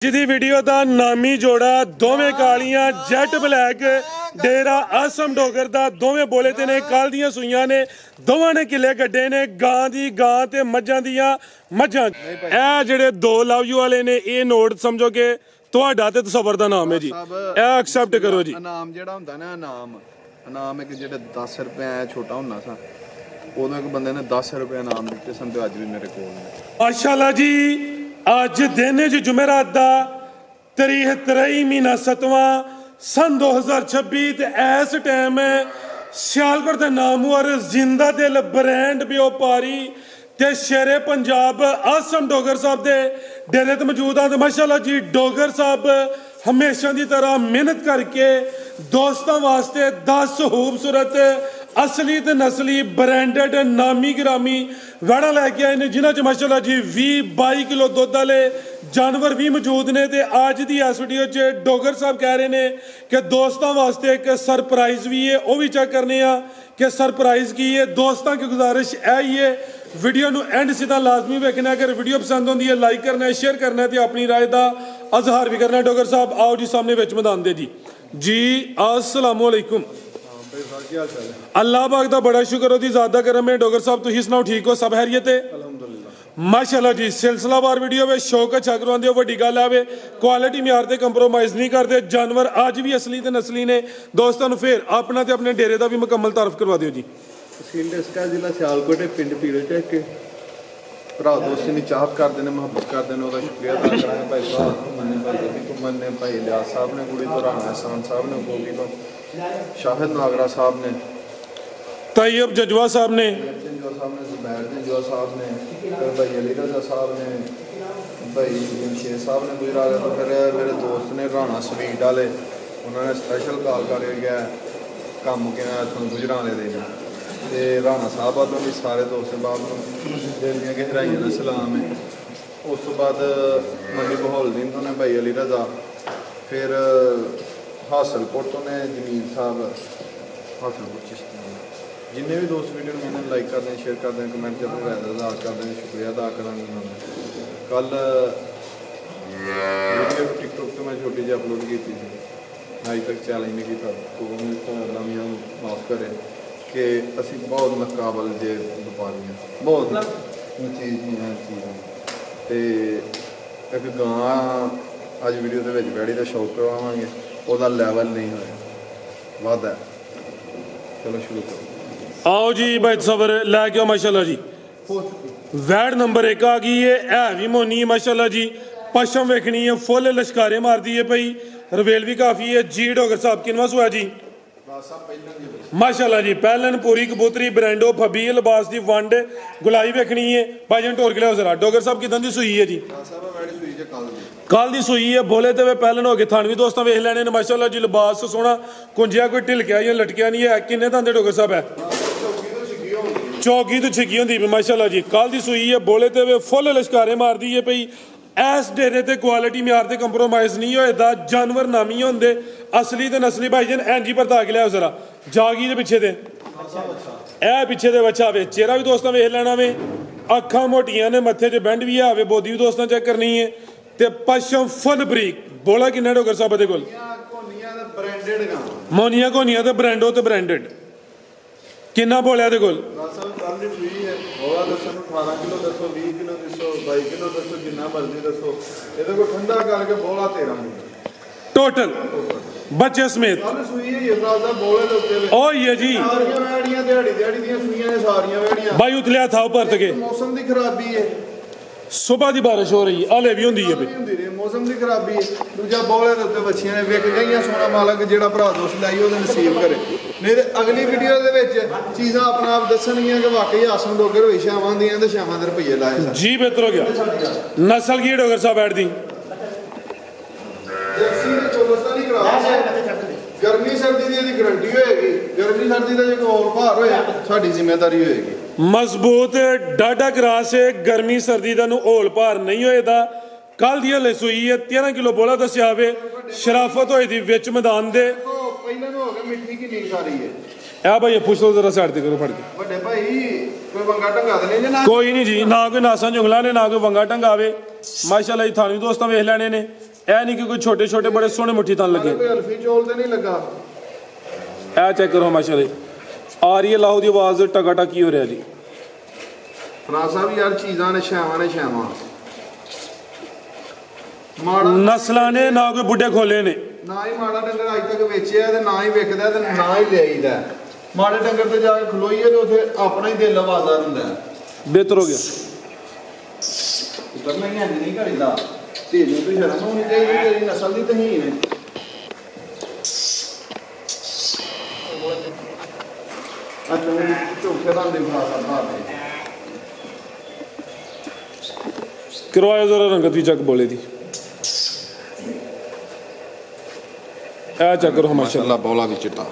जी दी video का नामी जोड़ा दोवें कालियां जैट ब्लैक डेरा आसम डोगर दा दोवें बोले ते ने कल दियां सुइयां ने दोवां ने किले कड्डे ने गां दी गां ते मज्जां दियां मज्जां ए जेड़े दो लव यू वाले ने ये नोट समझो कि तुहाडा ते तसव्वुर दा नाम है जी ए एक्सेप्ट करो जी इनाम जेड़ा हुंदा ना इनाम एक जेड़ा 10 रुपए छोटा हुंदा सा उदों एक बंदे ने 10 रुपए इनाम दिते सन ते अज भी मेरे कोल ने माशाल्लाह जी अज दिन ज जुमेरात दा तारीख 23 महीना 7वां सन 2026 ते इस टाइम सियालकोट दे नामवर जिंदा दिल ब्रांड व्यापारी ते शेरे पंजाब आसम डोगर साहब दे डेरे ते मौजूद हैं। माशाल्लाह जी डोगर साहब हमेशा की तरह मेहनत करके दोस्तों वास्ते 10 खूबसूरत असली ते नस्ली ब्रांडेड नामी गिरामी वैड़ा लैके आए ने जिन्हां च माशाल्लाह जी 20-22 किलो दुध वाले जानवर भी मौजूद ने ते अज दी इस वीडियो च डोगर साहब कह रहे हैं कि दोस्तों वास्ते एक सरप्राइज भी है वह भी चेक करने कि सरप्राइज की है। दोस्तों की गुजारिश यही है वीडियो नू एंड सीधा लाजमी वेखना। अगर वीडियो पसंद होंदी है लाइक करना है शेयर करना है तो अपनी राय का अजहार भी करना है। डोगर साहब आओ जी सामने विच मैदान दे जी अस्सलाम वालेकुम। अल्लाह पाक दा बड़ा शुक्र होती ज़्यादा करम है। डोगर साहब तुसीं सुनाओ ठीक हो सब खैरियत है माशाल्लाह जी। सिलसिलावार वीडियो में शौक अच्छा करवाते हो वड्डी गल आवे क्वालिटी म्यार ते कंप्रोमाइज़ नहीं करते जानवर अज भी असली ते नस्ली ने। दोस्तों फिर अपना ते अपने डेरे का भी मुकम्मल तारफ करवा दिओ जी। तहसील डिस्ट्रिक्ट जिला सियालकोट पिंड पीड़े चक भरा दोस्ती की चाहत करते हैं मुहब्बत करते हैं उसका शुक्रिया अदा करेंगे भाई साहब घूमने भाई रफी घूमन ने भाई लियास साहब ने गुड़ी तो राणा एहसान साहब ने गोगी तो शाहिद नागरा साहब ने तैयब जजवा साहब ने साहब ने जुबैर जजवा साहब ने भाई अली रजा साहब ने भाई शेर साहब ने गुजरा तो फिर मेरे दोस्त ने राणा स्वीट वाले उन्होंने स्पैशल कॉल कर गया कम के गुजराने देने ते राणा साहब वालों भी सारे दोस्त बाब दिल दी गहराइयां दा सलाम है। उस तो बाद मंडी बहौल दिन तो ने भाई अली रजा फिर हासलकोट तो ने जमील साहब हासलकोट चिश्ती जिन्हें भी दोस्त वीडियो मैंने लाइक करते हैं शेयर करते हैं कमेंट अपनी राय अदा करते हैं शुक्रिया अदा करेंगे। कल वीडियो टिकटॉक तो मैं छोटी जी अपलोड की थी अज तक चैलेंज नहीं किया तो नवियां माफ करे कि असी बहुत नकाबल जे व्यापारी हैं बहुत चीज़ नहीं है चीज़ एक गां अज वीडियो के बैड़ी का शौक करवावांगे वह लैवल नहीं होया वादा चलो शुरू करो आओ जी भाई सबर लैके आओ माशाल्लाह जी। वैड नंबर 1 आ गई है भी मोनी है माशाल्लाह जी। पशम वेखनी है फुल लश्कारे मार दी है भाई रवेल भी काफ़ी है जी। डोगर साहब किनवा सुआ जी माशाल्लाह जी पहलन पूरी कबूतरी ब्रांडो फबी लिबास की वंड गुलाई वेखनी है भाईजान टोर के लिया जरा। डोगर साहब किदां दी सुई है जी कल दी सुई है बोले तो वे पहलन हो गए थान भी दोस्तों वेख लैने ने माशाल्लाह जी। लिबास सोहना कुंजिया कोई ढिलकिया या लटकिया नहीं है। किन्ने दंदे डोगर साहब है चौकी तो छिकी होंगी माशाल्लाह जी। कल दी सुई है बोले तो वे फुल लश्कारे मार दी है पई इस डेरे ते क्वालिटी म्यार ते कंप्रोमाइज़ नहीं होएदा जानवर नामी होंदे असली ते नस्ली भाईजान एंजी पर ताक लिया जरा जागी दे पिछे दे ए पिछे दे बच्चा वे चेहरा भी दोस्तों वेख लेना वे अखां मोटियां ने मत्थे च बैंड भी है बोदी भी दोस्तों चेक करनी है ते पशम फुल बरीक बोला किन्ना डोगर साहब दे कोल मोनिया कोनिया ते ब्रांडो ते ब्रांडेड किन्ना बोलिया दे कोल 18 किलो दसो 20 किलो दसो 22 किलो दसो जिन्ना मर्जी दसो ये को ठंडा करके बोला 13 टोटल बच्चे समेत ओ ये जी भाई उतलिया था भरत के मौसम की खराबी है सुबह की बारिश हो रही हले भी होंदी है मौसम की खराबी है दूजा बोले के उत्ते बच्चियां ने विक गईयां सोना मालक जेड़ा भरा दोस्त लाई ओहदे नसीब करे नहीं तो अगली वीडियो दे विच चीज़ां अपना आप दसणगियां कि वाकई आसम डोगर होई छावां दियां ते छावां दे रुपये लाए जी बेहतर हो गया। नस्ल की डोगर साहब बैठ दी गर्मी सर्दी की गारंटी होएगी गर्मी सर्दी का जो और भार होया साडी जिम्मेदारी होएगी। मजबूत डाडा क्रास है गर्मी सर्दी का होल भार नहीं होएदा। कल दी हले सुई है 13 किलो बोला दसिया वे शराफत होई थी विच मैदान दे पहले हो गया मिट्टी की नींद आ रही है ए भाई पुछ लो जरा साइड ते करो फड़ के बड़े भाई कोई वंगा ढंगा तो नहीं ना कोई नहीं जी ना कोई नासा जुंगला ने ना कोई वंगा ढंगा आवे माशाल्लाह जी थानू दोस्तों वेख लेने ने ਇਹ ਨਹੀਂ ਕਿ ਕੋਈ ਛੋਟੇ ਛੋਟੇ ਬੜੇ ਸੋਹਣੇ ਮੁੱਠੀ ਥਣ ਲੱਗੇ ਕੋਈ ਹਲਫੀ ਚੋਲ ਤੇ ਨਹੀਂ ਲੱਗਾ। ਇਹ ਚੈੱਕ ਕਰੋ ਮਾਸ਼ਾਅੱਲਾ ਆ ਰਹੀ ਹੈ ਲਾਹੂ ਦੀ ਆਵਾਜ਼ ਟਕਾ ਟਕੀ ਹੋ ਰਿਹਾ ਜੀ। ਫਰਾ ਸਾਹਿਬ ਯਾਰ ਚੀਜ਼ਾਂ ਨੇ ਛਾਵਾਂ ਮਾੜਾ ਨਸਲਾਂ ਨੇ ਨਾ ਕੋਈ ਬੁੱਢੇ ਖੋਲੇ ਨੇ, ਨਾ ਹੀ ਮਾੜਾ ਡੰਗਰ ਅੱਜ ਤੱਕ ਵੇਚਿਆ ਤੇ ਨਾ ਹੀ ਵਿਕਦਾ ਤੇ ਨਾ ਹੀ ਲਿਆਈਦਾ। ਮਾੜੇ ਡੰਗਰ ਤੇ ਜਾ ਕੇ ਖਲੋਈਏ ਤੇ ਉਥੇ ਆਪਣਾ ਹੀ ਦਿਲ ਆਵਾਜ਼ਾਂ ਹੁੰਦਾ। ਬਿਹਤਰ ਹੋ ਗਿਆ। ਕਰਨਾ ਹੀ ਨਹੀਂ ਕਰੀਦਾ। ਤੇਰੀ ਤੋਂ ਸ਼ਰਮ ਹੋਣੀ ਚਾਹੀਦੀ, ਤੇਰੀ ਨਸਲ ਦੀ ਤਹੀਨ ਹੈ। ਅੱਛਾ ਝੋਕੇ ਦਾ ਦੇ ਫਰਾ ਸਾਹਿਬ ਕਰਵਾਇਆ ਜ਼ਰਾ ਰੰਗਤ ਵੀ ਚੱਕ ਬੋਲੇ ਦੀ। ਇਹ ਚੈੱਕ ਕਰੋ ਮਾਸ਼ਾਅੱਲਾ ਬੋਲਾ ਵੀ ਚਿੱਟਾ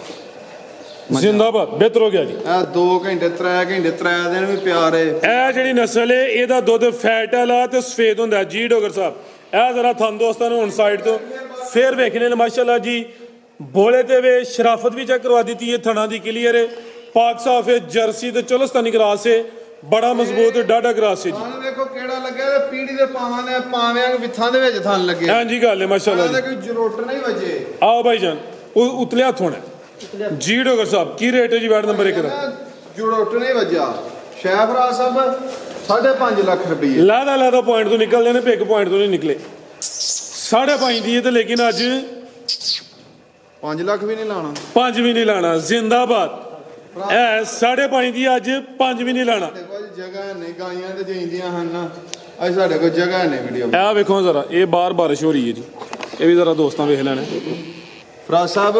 ਜ਼ਿੰਦਾਬਾਦ। ਬਿਹਤਰ ਹੋ ਗਿਆ ਜੀ। ਇਹ 2 ਘੰਟੇ 3 ਘੰਟੇ 3 ਦਿਨ ਵੀ ਪਿਆਰ ਹੈ। ਇਹ ਜਿਹੜੀ ਨਸਲ ਹੈ ਇਹਦਾ ਦੁੱਧ ਫੈਟ ਵਾਲਾ ਤੇ ਸਫੇਦ ਹੁੰਦਾ ਜੀ। ਡੋਗਰ ਸਾਹਿਬ ਇਹ ਜ਼ਰਾ ਤੁਹਾਨੂੰ ਦੋਸਤਾਂ ਨੂੰ ਹੁਣ ਸਾਈਡ ਤੋਂ ਫੇਰ ਵੇਖਣੇ ਨੇ ਮਾਸ਼ਾਅੱਲਾ ਜੀ। ਬੋਲੇ ਤੇ ਵੇ ਸ਼ਰਾਫਤ ਵੀ ਚੈੱਕ ਕਰਵਾ ਦਿੱਤੀ ਹੈ, ਥਣਾ ਦੀ ਕਲੀਅਰ ਹੈ, ਪਾਕ ਸਾਫ ਹੈ, ਜਰਸੀ ਤੇ ਚੁਲਸਤਾਨੀ ਗਰਾਸ ਹੈ, ਬੜਾ ਮਜ਼ਬੂਤ ਡਾਡਾ ਗਰਾਸ ਹੈ ਜੀ। ਹੁਣ ਵੇਖੋ ਕਿਹੜਾ ਲੱਗਿਆ ਤੇ ਪੀੜੀ ਦੇ ਪਾਵਿਆਂ ਵਿਥਾਂ ਦੇ ਵਿੱਚ ਥਣ ਲੱਗੇ। ਹਾਂਜੀ ਗੱਲ ਹੈ ਮਾਸ਼ਾਅੱਲਾ ਜੀ। ਕੋਈ ਜਰੋਟ ਨਹੀਂ ਵੱਜੇ। ਆਓ ਭਾਈ ਜਾਨ ਉਹ ਉਤਲੇ ਹੱਥ ਹੋਣਾ ਜੀ। ਡੋਗਰ ਸਾਹਿਬ ਕੀ ਰੇਟ ਹੈ ਜੀ ਵਾਰਡ ਨੰਬਰ 1 ਦਾ? ਜਰੋਟ ਨਹੀਂ ਵੱਜਾ। ਸ਼ੈਫਰਾ ਸਾਹਿਬ 5.5 ਲੱਖ ਰੁਪਏ। ਲਾਦਾ ਪੁਆਇੰਟ ਤੋਂ ਨਿਕਲਦੇ ਨੇ, ਪਿਕ ਪੁਆਇੰਟ ਤੋਂ ਨਹੀਂ ਨਿਕਲੇ। 5.5 ਦੀ ਹੈ ਤੇ ਲੇਕਿਨ ਅੱਜ 5 ਲੱਖ ਵੀ ਨਹੀਂ ਲਾਣਾ। 5 ਵੀ ਨਹੀਂ ਲਾਣਾ। ਜ਼ਿੰਦਾਬਾਦ। ਇਹ 5.5 ਦੀ ਅੱਜ 5 ਵੀ ਨਹੀਂ ਲਾਣਾ। ਦੇਖੋ ਜੀ ਜਗ੍ਹਾ ਨਹੀਂ, ਗਾਈਆਂ ਤੇ ਜਾਂਦੀਆਂ ਹਨ। ਅੱਜ ਸਾਡੇ ਕੋਲ ਜਗ੍ਹਾ ਨਹੀਂ ਵੀਡੀਓ। ਇਹ ਵੇਖੋ ਜ਼ਰਾ, ਇਹ ਬਾਹਰ ਬਾਰਿਸ਼ ਹੋ ਰਹੀ ਹੈ ਜੀ। ਇਹ ਵੀ ਜ਼ਰਾ ਦੋਸਤਾਂ ਵੇਖ ਲੈਣੇ। ਫਰਾਜ਼ ਸਾਹਿਬ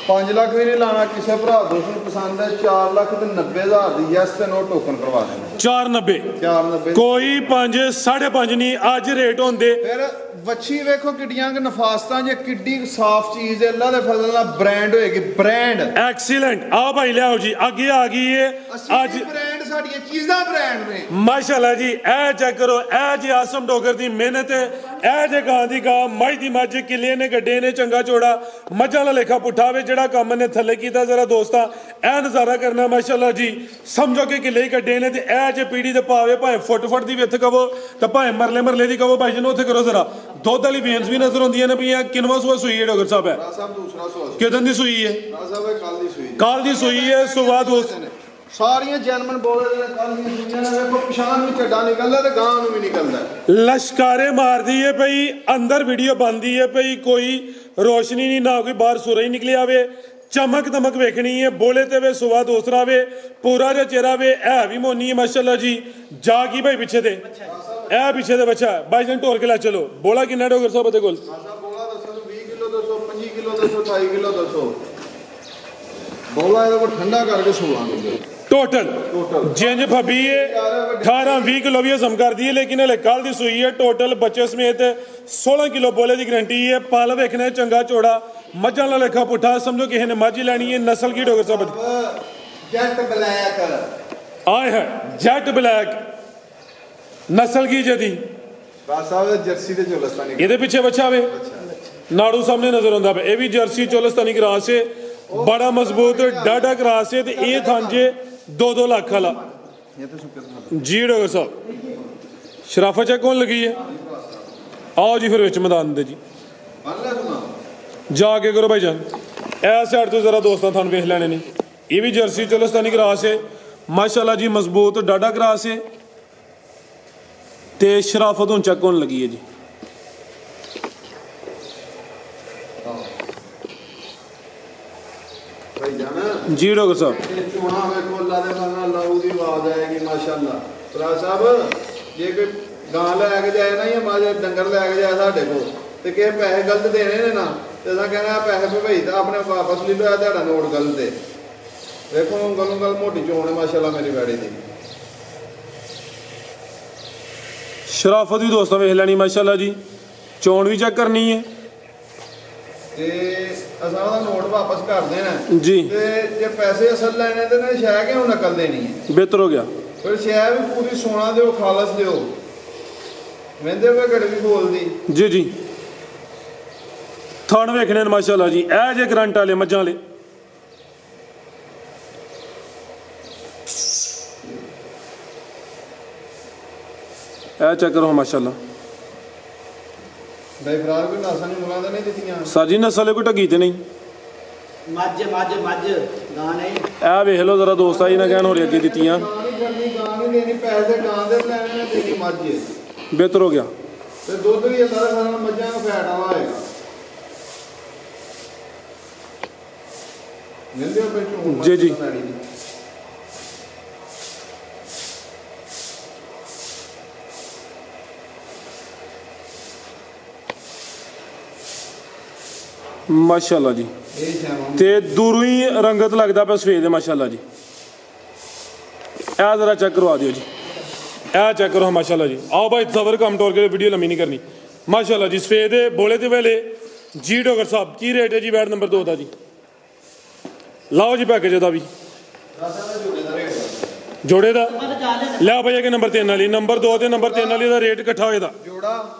5 ਲੱਖ ਵੀ ਨਹੀਂ ਲਾਣਾ। ਕਿਸੇ ਭਰਾ ਦੋਸਤ ਨੂੰ ਪਸੰਦ ਹੈ 4 ਲੱਖ ਤੇ 90,000 ਦੀ ਯੈਸ ਤੇ ਨੋ ਟੋਕਨ ਕਰਵਾ ਦੇਣਾ। 490 490 ਕੋਈ 5 5.5 ਨਹੀਂ ਅੱਜ ਰੇਟ ਹੁੰਦੇ। ਫਿਰ ਵੱਛੀ ਵੇਖੋ ਕਿੱਡੀਆਂ ਕਿ ਨਫਾਸਤਾਂ ਜੇ ਕਿੱਡੀ ਸਾਫ਼ ਚੀਜ਼ ਹੈ। ਅੱਲਾ ਦੇ ਫਜ਼ਲ ਨਾਲ ਬ੍ਰਾਂਡ ਹੋਏਗੀ। Brand excellent. ਆਓ ਭਾਈ ਲਿਆਓ ਜੀ, ਅੱਗੇ ਆ ਗਈ ਹੈ ਅੱਜ ਬ੍ਰਾਂਡ। ਸਾਡੀਆਂ ਚੀਜ਼ਾਂ ਬ੍ਰਾਂਡ ਨੇ ਮਾਸ਼ਾਅੱਲਾ ਜੀ। ਇਹ ਚੈੱਕ ਕਰੋ, ਇਹ ਜੀ ਆਸਮ ਡੋਗਰ ਦੀ ਮਿਹਨਤ ਹੈ। ਇਹ ਜੇ ਗਾਂ ਦੀ ਗਾਂ, ਮੱਝ ਦੀ ਮੱਝ, ਕਿੱਲੇ ਨੇ ਗੱਡੇ ਨੇ ਚੰਗਾ ਚੋੜਾ, ਮੱਝਾਂ ਦਾ ਲੇਖਾ ਪੁੱਠਾ ਵੇ ਜਿਹੜਾ ਕੰਮ ਨੇ ਥੱਲੇ ਕੀਤਾ। ਜ਼ਰਾ ਦੋਸਤਾਂ ਇਹ ਨਜ਼ਾਰਾ ਕਰਨਾ ਮਾਸ਼ਾਅੱਲਾ ਜੀ। ਸਮਝੋ ਕਿ ਕਿੱਲੇ ਹੀ ਗੱਡੇ ਨੇ ਤੇ ਇਹ ਜੇ ਪੀੜੀ ਦੇ ਪਾਵੇ, ਭਾਵੇਂ ਫੁੱਟ ਦੀ ਵਿੱਥ ਕਵੋ ਤੇ ਭਾਵੇਂ ਮਰਲੇ ਦੀ ਕਵੋ। ਭਾਈ ਜੀ ਨੂੰ ਉੱਥੇ ਕਰੋ ਜ਼ਰਾ। ਦੁੱਧ ਵਾਲੀ ਵੇਨਸ ਵੀ ਨਜ਼ਰ ਆਉਂਦੀਆਂ ਨੇ ਪਈਆਂ। ਕਿੰਨਵਾਂ ਸੂਆ ਸੂਈ ਹੈ ਡੋਗਰ ਸਾਹਿਬ? ਹੈ ਸਾਹਿਬ ਦੂਸਰਾ ਸਵਾਲ ਕਿਦਾਂ ਦੀ ਸੂਈ ਹੈ? ਸਾਹਿਬ ਕੱਲ ਦੀ ਸੂਈ। ਕੱਲ ਦੀ ਸੂਈ ਹੈ। ਸੁਬਾ ਦੋਸਤ ਸਾਰੀਆਂ ਜਨਮਨ ਬੋਲਦੇ ਨੇ ਕੱਲ ਦੀਆਂ ਸੂਈਆਂ ਨੇ। ਵੇਖੋ ਪਛਾਣ ਨੂੰ ਚੱਡਾ ਨਿਕਲਦਾ ਤੇ ਗਾਂ ਨੂੰ ਵੀ ਨਿਕਲਦਾ। ਲਸ਼ਕਾਰੇ ਮਾਰਦੀ ਹੈ ਪਈ, ਅੰਦਰ ਵੀਡੀਓ ਬਣਦੀ ਹੈ ਪਈ, ਕੋਈ ਰੋਸ਼ਨੀ ਨਹੀਂ, ਨਾ ਕੋਈ ਬਾਹਰ ਸੁਰਾ ਹੀ ਨਿਕਲਿਆ ਆਵੇ। ਚਮਕ ਦਮਕ ਵੇਖਣੀ ਹੈ। ਬੋਲੇ ਤੇ ਵੇ ਸੁਬਾ ਦੋਸਰਾ ਵੇ, ਪੂਰਾ ਜਿਹਾ ਚਿਹਰਾ ਵੇ। ਇਹ ਵੀ ਮੋਨੀ ਹੈ ਮਾਸ਼ਾਅੱਲਾ ਜੀ। ਜਾ ਕੀ ਭਾਈ ਪਿੱਛੇ ਤੇ ਇਹ ਪਿੱਛੇ ਦੇ ਬੱਚਾ ਬਾਈ ਜਨ ਢੋਰ ਕੇ ਲੈ ਚਲੋ। ਬੋਲਾ ਕਿੰਨਾ ਡੋਗਰ ਸਾਹਿਬ ਦੇ ਕੋਲ? ਬੋਲਾ ਦੱਸੋ 20 ਕਿਲੋ ਦੱਸੋ, 25 ਕਿਲੋ ਦੱਸੋ, 28 ਕਿਲੋ ਦੱਸੋ। ਬੋਲਾ ਇਹਦੇ ਕੋਲ ਠੰਡਾ ਕਰਕੇ ਸੋਲਾਂਗੇ ਟੋਟਲ ਜਿੰਜ ਫੱਬੀ ਹੈ 18-20 ਕਿਲੋ ਵੀ ਹਜ਼ਮ ਕਰਦੀ ਹੈ। ਲੇਕਿਨ ਹਲੇ ਕੱਲ ਦੀ ਸੂਈ ਹੈ। ਟੋਟਲ ਬੱਚੇ ਸਮੇਤ 16 ਕਿਲੋ ਬੋਲੇ ਦੀ ਗਰੰਟੀ ਹੈ। ਪਲ ਵੇਖਣਾ ਚੰਗਾ ਚੋੜਾ, ਮੱਝਾਂ ਦਾ ਲੇਖਾ ਪੁੱਠਾ। ਸਮਝੋ ਕਿਸੇ ਨੇ ਮੱਝ ਹੀ ਲੈਣੀ ਹੈ। ਨਸਲ ਕੀ ਡੋਗਰ ਸਾਹਿਬ? Jet black. ਆਏ ਹੈ ਜੈਟ ਬਲੈਕ। ਨਸਲ ਕੀ ਜਦੀ? ਬਾਦ ਸਾਹਿਬ ਜਰਸੀ ਤੇ ਚੋਲਸਤਾਨੀ। ਇਹਦੇ ਪਿੱਛੇ ਬੱਚਾ ਵੇ, ਨਾੜੂ ਸਾਹਮਣੇ ਨਜ਼ਰ ਆਉਂਦਾ ਪਿਆ। ਇਹ ਵੀ ਜਰਸੀ ਚੋਲਸਤਾਨੀ ਕਰਾਸ ਹੈ, ਬੜਾ ਮਜ਼ਬੂਤ ਡਾਡਾ ਕਰਾਸ ਹੈ ਤੇ ਇਹ ਥਾਂਜੇ 2-2 ਲੱਖ ਵਾਲਾ ਜੀ। ਡੋਗਰ ਸਾਹਿਬ ਸ਼ਰਾਫਤ ਚੈੱਕ ਹੋਣ ਲੱਗੀ ਹੈ। ਆਓ ਜੀ ਫਿਰ ਵਿੱਚ ਮੈਦਾਨ ਦੇ ਜੀ ਜਾ ਕੇ ਕਰੋ ਭਾਈ ਜਾਨ। ਇਸ ਸਾਈਡ ਤੋਂ ਜ਼ਰਾ ਦੋਸਤਾਂ ਤੁਹਾਨੂੰ ਵੇਖ ਲੈਣੇ ਨੇ। ਇਹ ਵੀ ਜਰਸੀ ਚੋਲਸਤਾਨੀ ਕਰਾਸ ਹੈ ਮਾਸ਼ਾਅੱਲਾ ਜੀ। ਮਜ਼ਬੂਤ ਡਾਡਾ ਕਰਾਸ ਹੈ ਤੇ ਸ਼ਰਾਫਤ ਹੁਣ ਚੈੱਕ ਹੋਣ ਲੱਗੀ ਹੈ ਜੀ। ਭਾਈ ਜਾਨ ਜੀ ਡੋਗਰ ਸਾਹਿਬ ਚੋਣਾ ਵੇਖੋ ਅੱਲਾ ਦੇ ਨਾਲ ਲਾਹੂ ਦੀ ਆਵਾਜ਼ ਆਏਗੀ ਮਾਸ਼ਾਅੱਲਾ। ਭਰਾ ਸਾਹਿਬ ਜੇ ਕੋਈ ਗਾਂ ਲੈ ਕੇ ਜਾਏ ਨਾ ਜਾਂ ਮਾਜਾ ਡੰਗਰ ਲੈ ਕੇ ਜਾਏ ਸਾਡੇ ਕੋਲ ਤੇ ਕਿਸੇ ਪੈਸੇ ਗਲਤ ਦੇਣੇ ਨੇ ਨਾ ਤੇ ਅਸਾਂ ਕਹਿੰਦਾ ਪੈਸੇ ਭਈ ਤਾਂ ਆਪਣੇ ਵਾਪਸ ਲੈ ਲਓ। ਤੁਹਾਡਾ ਨੋਟ ਗਲਤ ਹੈ। ਵੇਖੋ ਗੱਲ ਮੋਟੀ ਚੋਣ ਹੈ ਮਾਸ਼ਾਅੱਲਾ ਮੇਰੀ ਵੈੜੀ ਦੀ। ਸ਼ਰਾਫਤ ਵੀ ਦੋਸਤਾਂ ਵੇਖ ਲੈਣੀ ਮਾਸ਼ਾਅੱਲਾ ਜੀ। ਚੋਣ ਵੀ ਚੈੱਕ ਕਰਨੀ ਹੈ ਤੇ ਅਸਾਂ ਉਹਦਾ ਨੋਟ ਵਾਪਸ ਕਰ ਦੇਣਾ ਜੀ। ਤੇ ਜੇ ਪੈਸੇ ਅਸਲ ਲੈਣੇ ਤੇ ਨੇ ਸ਼ੈ ਕਿਉਂ ਨਕਲ ਦੇਣੀ ਹੈ? ਬਿਹਤਰ ਹੋ ਗਿਆ। ਫਿਰ ਸ਼ੈ ਵੀ ਪੂਰੀ ਸੋਨਾ ਦਿਓ, ਖਾਲਸ ਦਿਓ। ਵੰਦੇ ਹੋਏ ਗੜਵੀ ਬੋਲਦੀ ਜੀ ਜੀ। ਥਣ ਵੇਖਣੇ ਨੇ ਮਾਸ਼ਾਅੱਲਾ ਜੀ। ਇਹ ਜੇ ਕਰੰਟ ਵਾਲੇ ਮੱਝਾਂ ਵਾਲੇ। ਇਹ ਚੈੱਕ ਕਰੋ ਮਾਸ਼ਾਅੱਲਾ। ਬਈ ਫਰਾਰ ਕੋਈ ਨਾਸਾਂ ਨੂੰ ਮੁਲਾ ਨਹੀਂ ਦਿੱਤੀਆਂ ਸਰ ਜੀ ਨਸਲ ਕੋਈ ਢੱਗੀ ਤੇ ਨਹੀਂ ਮੱਝ ਗਾਂ ਨਹੀਂ ਇਹ ਵੇਖ ਲਓ ਜ਼ਰਾ ਦੋਸਤਾ ਜੀ ਨਾ ਕਹਿਣ ਹੋ ਰਹੀ ਅੱਗੇ ਦਿੱਤੀਆਂ ਗਾਂ ਨਹੀਂ ਦੇਣੀ ਪੈਸੇ ਗਾਂ ਦੇ ਲੈਣੇ ਨੇ ਦੇਣੀ ਮੱਝ ਬਿਹਤਰ ਹੋ ਗਿਆ ਤੇ ਦੁੱਧ ਵੀ ਸਾਰਾ ਸਾਰਾ ਮੱਝਾਂ ਨੂੰ ਫੈਟ ਵਾਲਾ ਹੋਏਗਾ ਮਿਲਦੇ ਹੋ ਬੈਠੋ ਜੀ, ਜੀ। ਮਾਸ਼ਾਅੱਲਾ ਜੀ ਇਹ ਸ਼ਾਮ ਤੇ ਦੂਰੋਂ ਹੀ ਰੰਗਤ ਲੱਗਦਾ ਪਿਆ ਸਫੇਦ ਹੈ ਮਾਸ਼ਾਅੱਲਾ ਜੀ ਇਹ ਜ਼ਰਾ ਚੈੱਕ ਕਰਵਾ ਦਿਓ ਜੀ ਇਹ ਚੈੱਕ ਕਰੋ ਮਾਸ਼ਾਅੱਲਾ ਜੀ ਆਓ ਭਾਈ ਸਬਰ ਕੰਮ ਟੋਰ ਕੇ ਵੀਡੀਓ ਲੰਮੀ ਨਹੀਂ ਕਰਨੀ ਮਾਸ਼ਾਅੱਲਾ ਜੀ ਸਫੇਦ ਹੈ ਬੋਲੇ ਤੇ ਵੇਲੇ ਜੀ ਡੋਗਰ ਸਾਹਿਬ ਕੀ ਰੇਟ ਹੈ ਜੀ ਬੈਡ ਨੰਬਰ 2 ਦਾ ਜੀ ਲਾਓ ਜੀ ਪੈਕੇਜ ਦਾ ਵੀ ਜੋੜੇ ਦਾ ਲਿਆ ਭਾਈ ਕਿ ਨੰਬਰ 3 ਵਾਲੀ ਨੰਬਰ 2 ਤੇ ਨੰਬਰ 3 ਵਾਲੀ ਦਾ ਰੇਟ ਇਕੱਠਾ ਹੋਏ ਦਾ ਜੋੜਾ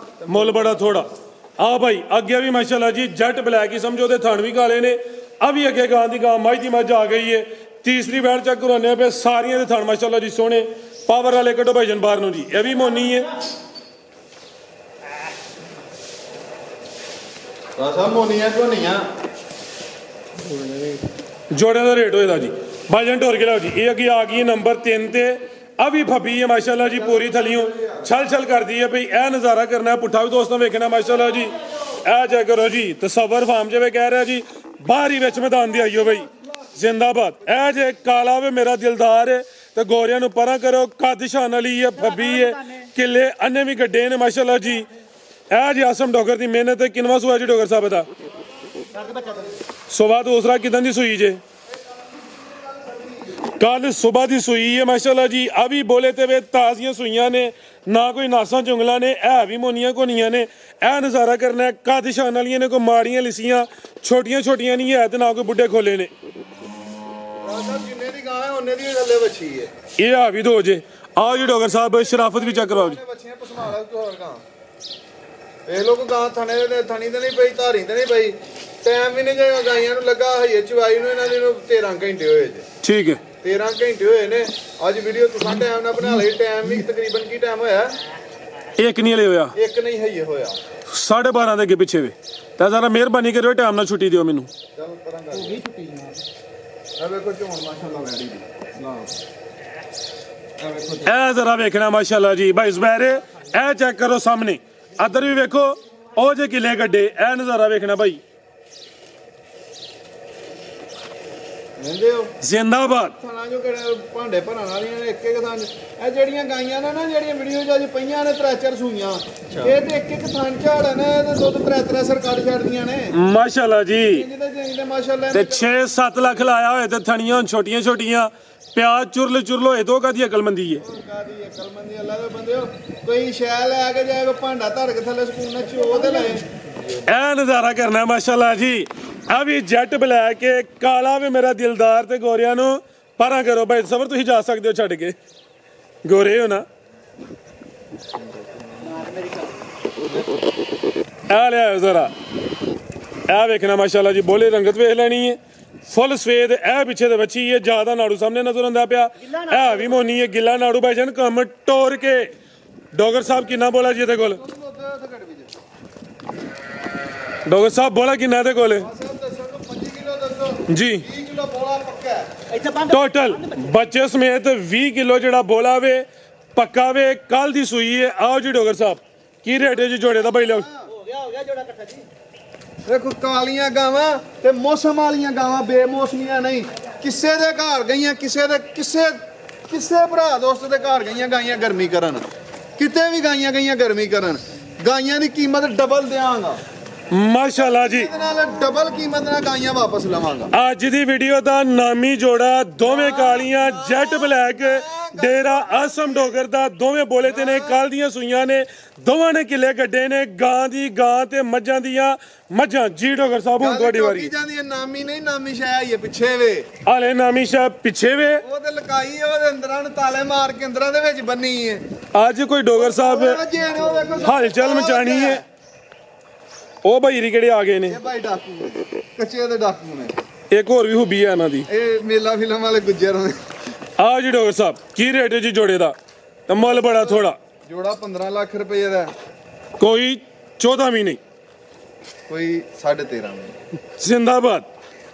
ਮੁੱਲ ਬੜਾ ਥੋੜਾ ਆ ਭਾਈ ਅੱਗੇ ਵੀ ਮਾਸ਼ਾਅੱਲਾ ਜੀ ਜੱਟ ਬਲੈਕ ਹੀ ਸਮਝੋ ਤੇ ਥਣ ਵੀ ਕਾਲੇ ਨੇ ਆ ਵੀ ਅੱਗੇ ਗਾਂ ਦੀ ਗਾਂ ਮੱਝ ਦੀ ਮੱਝ ਆ ਗਈ ਏ ਤੀਸਰੀ ਬੈਠ ਚੈੱਕ ਕਰਾਉਂਦੇ ਪਏ ਸਾਰੀਆਂ ਦੇ ਥਣ ਮਾਸ਼ਾਅੱਲਾ ਜੀ ਸੋਹਣੇ ਪਾਵਰ ਵਾਲੇ ਕੱਢੋ ਭਾਈਜਨ ਬਾਹਰ ਨੂੰ ਜੀ ਇਹ ਵੀ ਮੋਨੀ ਏ ਰਾਸਾ ਮੋਨੀਆਂ ਝੋਨੀਆਂ ਜੋੜਿਆਂ ਦਾ ਰੇਟ ਹੋਏਦਾ ਜੀ ਭਾਈਜਨ ਢੋਰ ਕੇ ਲਾਓ ਜੀ ਇਹ ਅੱਗੇ ਆ ਗਈ ਹੈ ਨੰਬਰ 3 ਤੇ ਆ ਵੀ ਫੱਬੀ ਹੈ ਮਾਸ਼ਾਅੱਲਾ ਜੀ ਪੂਰੀ ਥਲੀਓਂ ਛਲ ਛਲ ਕਰਦੀ ਹੈ ਭਈ ਇਹ ਨਜ਼ਾਰਾ ਕਰਨਾ ਪੁੱਠਾ ਵੀ ਦੋਸਤਾਂ ਵੇਖਣਾ ਮਾਸ਼ਾਅੱਲਾ ਜੀ ਇਹ ਚੈੱਕ ਕਰੋ ਜੀ ਤਸੱਵਰ ਫਾਰਮ ਜਿਵੇਂ ਕਹਿ ਰਿਹਾ ਜੀ ਬਾਹਰੀ ਵਿੱਚ ਮੈਦਾਨ ਦੀ ਆਈਓ ਬਈ ਜ਼ਿੰਦਾਬਾਦ ਇਹ ਜੇ ਕਾਲਾ ਵੇ ਮੇਰਾ ਦਿਲਦਾਰ ਹੈ ਤੇ ਗੋਰਿਆਂ ਨੂੰ ਪਰਾਂ ਕਰੋ ਕੱਦ ਸ਼ਾਨ ਵਾਲੀ ਹੈ ਫੱਬੀ ਹੈ ਕਿੱਲੇ ਅੰਨੇ ਵੀ ਗੱਡੇ ਨੇ ਮਾਸ਼ਾਅੱਲਾ ਜੀ ਇਹ ਜੀ ਆਸਮ ਡੋਗਰ ਦੀ ਮਿਹਨਤ ਹੈ ਕਿੰਨਵਾਂ ਸੂਆ ਜੀ ਡੋਗਰ ਸਾਹਿਬ ਦਾ ਸੁਬਾਹ ਦੂਸਰਾ ਕਿਦਾਂ ਦੀ ਸੂਈ ਜੇ ਕੱਲ ਸਵੇਰ ਦੀ ਸੂਈ ਹੈ ਮਾਸ਼ਾਅੱਲਾ ਜੀ ਆ ਵੀ ਬੋਲੇ ਤੇ ਵੇ ਤਾਜ਼ੀਆਂ ਸੂਈਆਂ ਨੇ ਨਾ ਕੋਈ ਨਾਸਾਂ ਚੁੰਗਲਾਂ ਨੇ ਇਹ ਵੀ ਮੋਨੀਆਂ ਕੋਨੀਆਂ ਨੇ ਇਹ ਨਜ਼ਾਰਾ ਕਰਨਾ ਕੱਦ ਸ਼ਾਨ ਵਾਲੀਆਂ ਨੇ ਕੋਈ ਮਾੜੀਆਂ ਲਿਸੀਆਂ ਛੋਟੀਆਂ ਛੋਟੀਆਂ ਨਹੀਂ ਹੈ ਤੇ ਨਾ ਕੋਈ ਬੁੱਢੇ ਖੋਲੇ ਨੇ ਰਾਸਾ ਜਿੰਨੇ ਦੀ ਗਾਂ ਹੈ ਉਹਨੇ ਦੀ ਥੱਲੇ ਵੱਛੀ ਹੈ ਇਹ ਆ ਵੀ ਦੋ ਜੇ ਆਓ ਜੀ ਡੋਗਰ ਸਾਹਿਬ ਸ਼ਰਾਫਤ ਵੀ ਚੈੱਕ ਕਰਵਾਓ ਜੀ ਬੱਚੀਆਂ ਪਸਮਾਲਾ ਤੋਂ ਹੋਰ ਗਾਂ ਇਹ ਲੋਕ ਗਾਂ ਥਣੇ ਦੇ ਥਣੀ ਤੇ ਨਹੀਂ ਪਈ ਧਾਰੀ ਤੇ ਨਹੀਂ ਪਈ ਟਾਈਮ ਵੀ ਨਹੀਂ ਜੇ ਗਾਈਆਂ ਨੂੰ ਲੱਗਾ ਹਈਏ ਚਵਾਈ ਨੂੰ ਇਹਨਾਂ ਦੇ ਨੂੰ 13 ਘੰਟੇ ਹੋਏ ਜੇ ਠੀਕ ਹੈ 13 ਘੰਟੇ ਹੋਏ ਨੇ ਅੱਜ ਵੀਡੀਓ ਤੁਸੀਂ ਟਾਈਮ ਨਾਲ ਬਣਾ ਲਈ ਟਾਈਮ ਵੀ ਤਕਰੀਬਨ ਕੀ ਟਾਈਮ ਹੋਇਆ ਇੱਕ ਨਹੀਂ ਹਲੇ ਹੋਇਆ ਇੱਕ ਨਹੀਂ ਹਈਏ ਹੋਇਆ 12:30 ਦੇ ਅੱਗੇ ਪਿੱਛੇ ਵੇ ਤਾਂ ਜ਼ਰਾ ਮਿਹਰਬਾਨੀ ਕਰਿਓ ਟਾਈਮ ਨਾਲ ਛੁੱਟੀ ਦਿਓ ਮੈਨੂੰ ਚਲ ਪਰਾਂ ਕਰ ਹੋ ਗਈ ਛੁੱਟੀ ਜਨਾਬ ਆ ਵੇਖੋ ਝੋਣ ਮਾਸ਼ਾਅੱਲਾ ਵੈੜੀ ਦੀ ਨਾ ਆ ਵੇਖੋ ਇਹ ਜ਼ਰਾ ਵੇਖਣਾ ਮਾਸ਼ਾਅੱਲਾ ਜੀ ਭਾਈ ਜ਼ਬੈਰ ਇਹ ਚੈੱਕ ਕਰੋ ਸਾਹਮਣੇ ਅਦਰ ਵੀ ਵੇਖੋ ਉਹ ਜੇ ਕਿੱਲੇ ਗੱਡੇ ਇਹ ਨਜ਼ਾਰਾ ਵੇਖਣਾ ਭਾਈ ਲੈਂਦੇ ਹੋ ਜ਼ਿੰਦਾਬਾਦ ਥਾਣਾ ਜੋ ਕਿਹੜੇ ਭਾਂਡੇ ਭਰਨ ਵਾਲੀਆਂ ਨੇ ਇੱਕ ਇੱਕ ਥਾਂ ਇਹ ਜਿਹੜੀਆਂ ਗਾਈਆਂ ਨੇ ਨਾ ਜਿਹੜੀਆਂ ਵੀਡੀਓ 'ਚ ਅੱਜ ਪਈਆਂ ਨੇ 3-4 ਸੂਈਆਂ ਇਹ ਤੇ ਇੱਕ ਇੱਕ ਥਾਂ ਝਾੜ ਨੇ ਤੇ ਦੁੱਧ 3-3 ਸਰਕਾਰ ਛੱਡਦੀਆਂ ਨੇ ਮਾਸ਼ਾਅੱਲਾ ਜੀ ਜਿਹਦੇ ਮਾਸ਼ਾਅੱਲਾ ਤੇ 6-7 ਲੱਖ ਲਾਇਆ ਹੋਏ ਤੇ ਥਣੀਆਂ ਛੋਟੀਆਂ ਛੋਟੀਆਂ ਪਿਆਜ਼ ਚੁਰਲ ਹੋਏ ਤੋਂ ਕਾਦੀ ਅਕਲਮੰਦੀ ਹੈ ਕਾਦੀ ਅਕਲਮੰਦੀ ਅੱਲਾ ਦੇ ਬੰਦਿਓ ਕੋਈ ਸ਼ੈ ਲੈ ਕੇ ਜਾਏ ਕੋ ਭਾਂਡਾ ਧਰ ਕੇ ਥੱਲੇ ਸਕੂਨ ਨਾਲ ਚੋ ਤੇ ਲਏ ਇਹ ਨਜ਼ਾਰਾ ਕਰਨਾ ਮਾਸ਼ਾਅੱਲਾ ਜੀ ਆ ਵੀ ਜੈਟ ਬਲੈਕ ਕੇ ਕਾਲਾ ਵੀ ਮੇਰਾ ਦਿਲਦਾਰ ਤੇ ਗੋਰਿਆਂ ਨੂੰ ਪਰਾਂ ਕਰੋ ਭਾਈ ਸਬਰ ਤੁਸੀਂ ਜਾ ਸਕਦੇ ਹੋ ਛੱਡ ਕੇ ਗੋਰੇ ਹੋ ਨਾ ਆ ਲਿਆ ਜ਼ਰਾ ਇਹ ਵੇਖਣਾ ਮਾਸ਼ਾਅੱਲਾ ਜੀ ਬੋਲੇ ਰੰਗਤ ਵੇਖ ਲੈਣੀ ਹੈ ਫੁੱਲ ਸਵੇਦ ਇਹ ਪਿੱਛੇ ਦੇ ਬੱਚੀ ਹੈ ਜਿਆਦਾ ਨਾੜੂ ਸਾਹਮਣੇ ਨਜ਼ਰ ਆਉਂਦਾ ਪਿਆ ਇਹ ਵੀ ਮੋਨੀ ਹੈ ਗਿੱਲਾ ਨਾੜੂ ਭਾਈ ਜਨ ਕੰਮ ਟੋਰ ਕੇ ਡੋਗਰ ਸਾਹਿਬ ਕਿੰਨਾ ਬੋਲਾ ਜੀ ਇਹਦੇ ਕੋਲ ਡੋਗਰ ਸਾਹਿਬ ਬੋਲਾ ਕਿੰਨਾ ਇਹਦੇ ਕੋਲ 25 ਕਿਲੋ ਦੱਸੋ ਜੀ 20 ਕਿਲੋ ਬੋਲਾ ਪੱਕਾ ਇੱਥੇ ਬੰਦ ਟੋਟਲ ਬੱਚੇ ਸਮੇਤ 20 ਕਿਲੋ ਜਿਹੜਾ ਬੋਲਾ ਵੇ ਪੱਕਾ ਵੇ ਕੱਲ ਦੀ ਸੂਈ ਹੈ ਆਓ ਜੀ ਡੋਗਰ ਸਾਹਿਬ ਕੀ ਰੇਟ ਹੈ ਜੀ ਜੋੜੇ ਦਾ ਭਾਈ ਲਓ ਹੋ ਗਿਆ ਜੋੜਾ ਇਕੱਠਾ ਜੀ ਦੇਖੋ ਕਾਲੀਆਂ ਗਾਵਾਂ ਤੇ ਮੌਸਮ ਵਾਲੀਆਂ ਗਾਵਾਂ ਬੇਮੌਸਮੀਆਂ ਨਹੀਂ ਕਿਸੇ ਦੇ ਘਰ ਗਈਆਂ ਕਿਸੇ ਭਰਾ ਦੋਸਤ ਦੇ ਘਰ ਗਈਆਂ ਗਾਈਆਂ ਗਰਮੀ ਕਰਨ ਕਿਤੇ ਵੀ ਗਾਈਆਂ ਗਈਆਂ ਗਰਮੀ ਕਰਨ ਗਾਈਆਂ ਦੀ ਕੀਮਤ ਡਬਲ ਦਿਆਂਗਾ ਮਾਸ਼ਾਅੱਲਾ ਜੀ ਇਹਦੇ ਨਾਲ ਡਬਲ ਕੀਮਤ ਨਾਲ ਗਾਈਆਂ ਵਾਪਸ ਲਵਾਂਗਾ ਅੱਜ ਦੀ ਵੀਡੀਓ ਦਾ ਨਾਮੀ ਜੋੜਾ ਦੋਵੇਂ ਕਾਲੀਆਂ ਜੈਟ ਬਲੈਕ ਡੇਰਾ ਆਸਮ ਡੋਗਰ ਦਾ ਦੋਵੇਂ ਬੋਲੇ ਤੇ ਨੇ ਕੱਲ ਦੀਆਂ ਸੂਈਆਂ ਨੇ ਦੋਵਾਂ ਨੇ ਕਿੱਲੇ ਗੱਡੇ ਨੇ ਗਾਂ ਦੀ ਗਾਂ ਤੇ ਮੱਝਾਂ ਦੀਆਂ ਮੱਝਾਂ ਜੀ ਡੋਗਰ ਸਾਹਿਬ ਹੁਣ ਤੁਹਾਡੀ ਵਾਰੀ ਜਾਂਦੀ ਹੈ ਨਾਮੀ ਨਹੀਂ ਨਾਮੀ ਸ਼ਾਇ ਆਈ ਹੈ ਪਿੱਛੇ ਵੇ ਹਾਲੇ ਨਾਮੀ ਸ਼ਾਹ ਪਿੱਛੇ ਵੇ ਉਹ ਤੇ ਲਕਾਈ ਹੈ ਉਹਦੇ ਅੰਦਰਾਂ ਨੂੰ ਤਾਲੇ ਮਾਰ ਕੇ ਅੰਦਰਾਂ ਦੇ ਵਿੱਚ ਬੰਨੀ ਹੈ ਅੱਜ ਕੋਈ ਡੋਗਰ ਸਾਹਿਬ ਹਲਚਲ ਮਚਾਣੀ ਹੈ ਉਹ ਭਾਈ ਕਿਹੜੇ ਆ ਗਏ ਨੇ ਇਹ ਭਾਈ ਡਾਕੂ ਕੱਚੇ ਦੇ ਡਾਕੂ ਨੇ ਇੱਕ ਹੋਰ ਵੀ ਹੁਬੀ ਹੈ ਇਹਨਾਂ ਦੀ ਇਹ ਮੇਲਾ ਫਿਲਮ ਵਾਲੇ ਗੁੱਜਰ ਨੇ ਆ ਜੀ ਡੋਗਰ ਸਾਹਿਬ ਕੀ ਰੇਟ ਹੈ ਜੀ ਜੋੜੇ ਦਾ ਤੇ ਮੁੱਲ ਬੜਾ ਥੋੜਾ ਜੋੜਾ 15 ਲੱਖ ਰੁਪਏ ਦਾ ਕੋਈ 14 ਵੀ ਨਹੀਂ ਕੋਈ 13.5 ਨਹੀਂ, ਜ਼ਿੰਦਾਬਾਦ।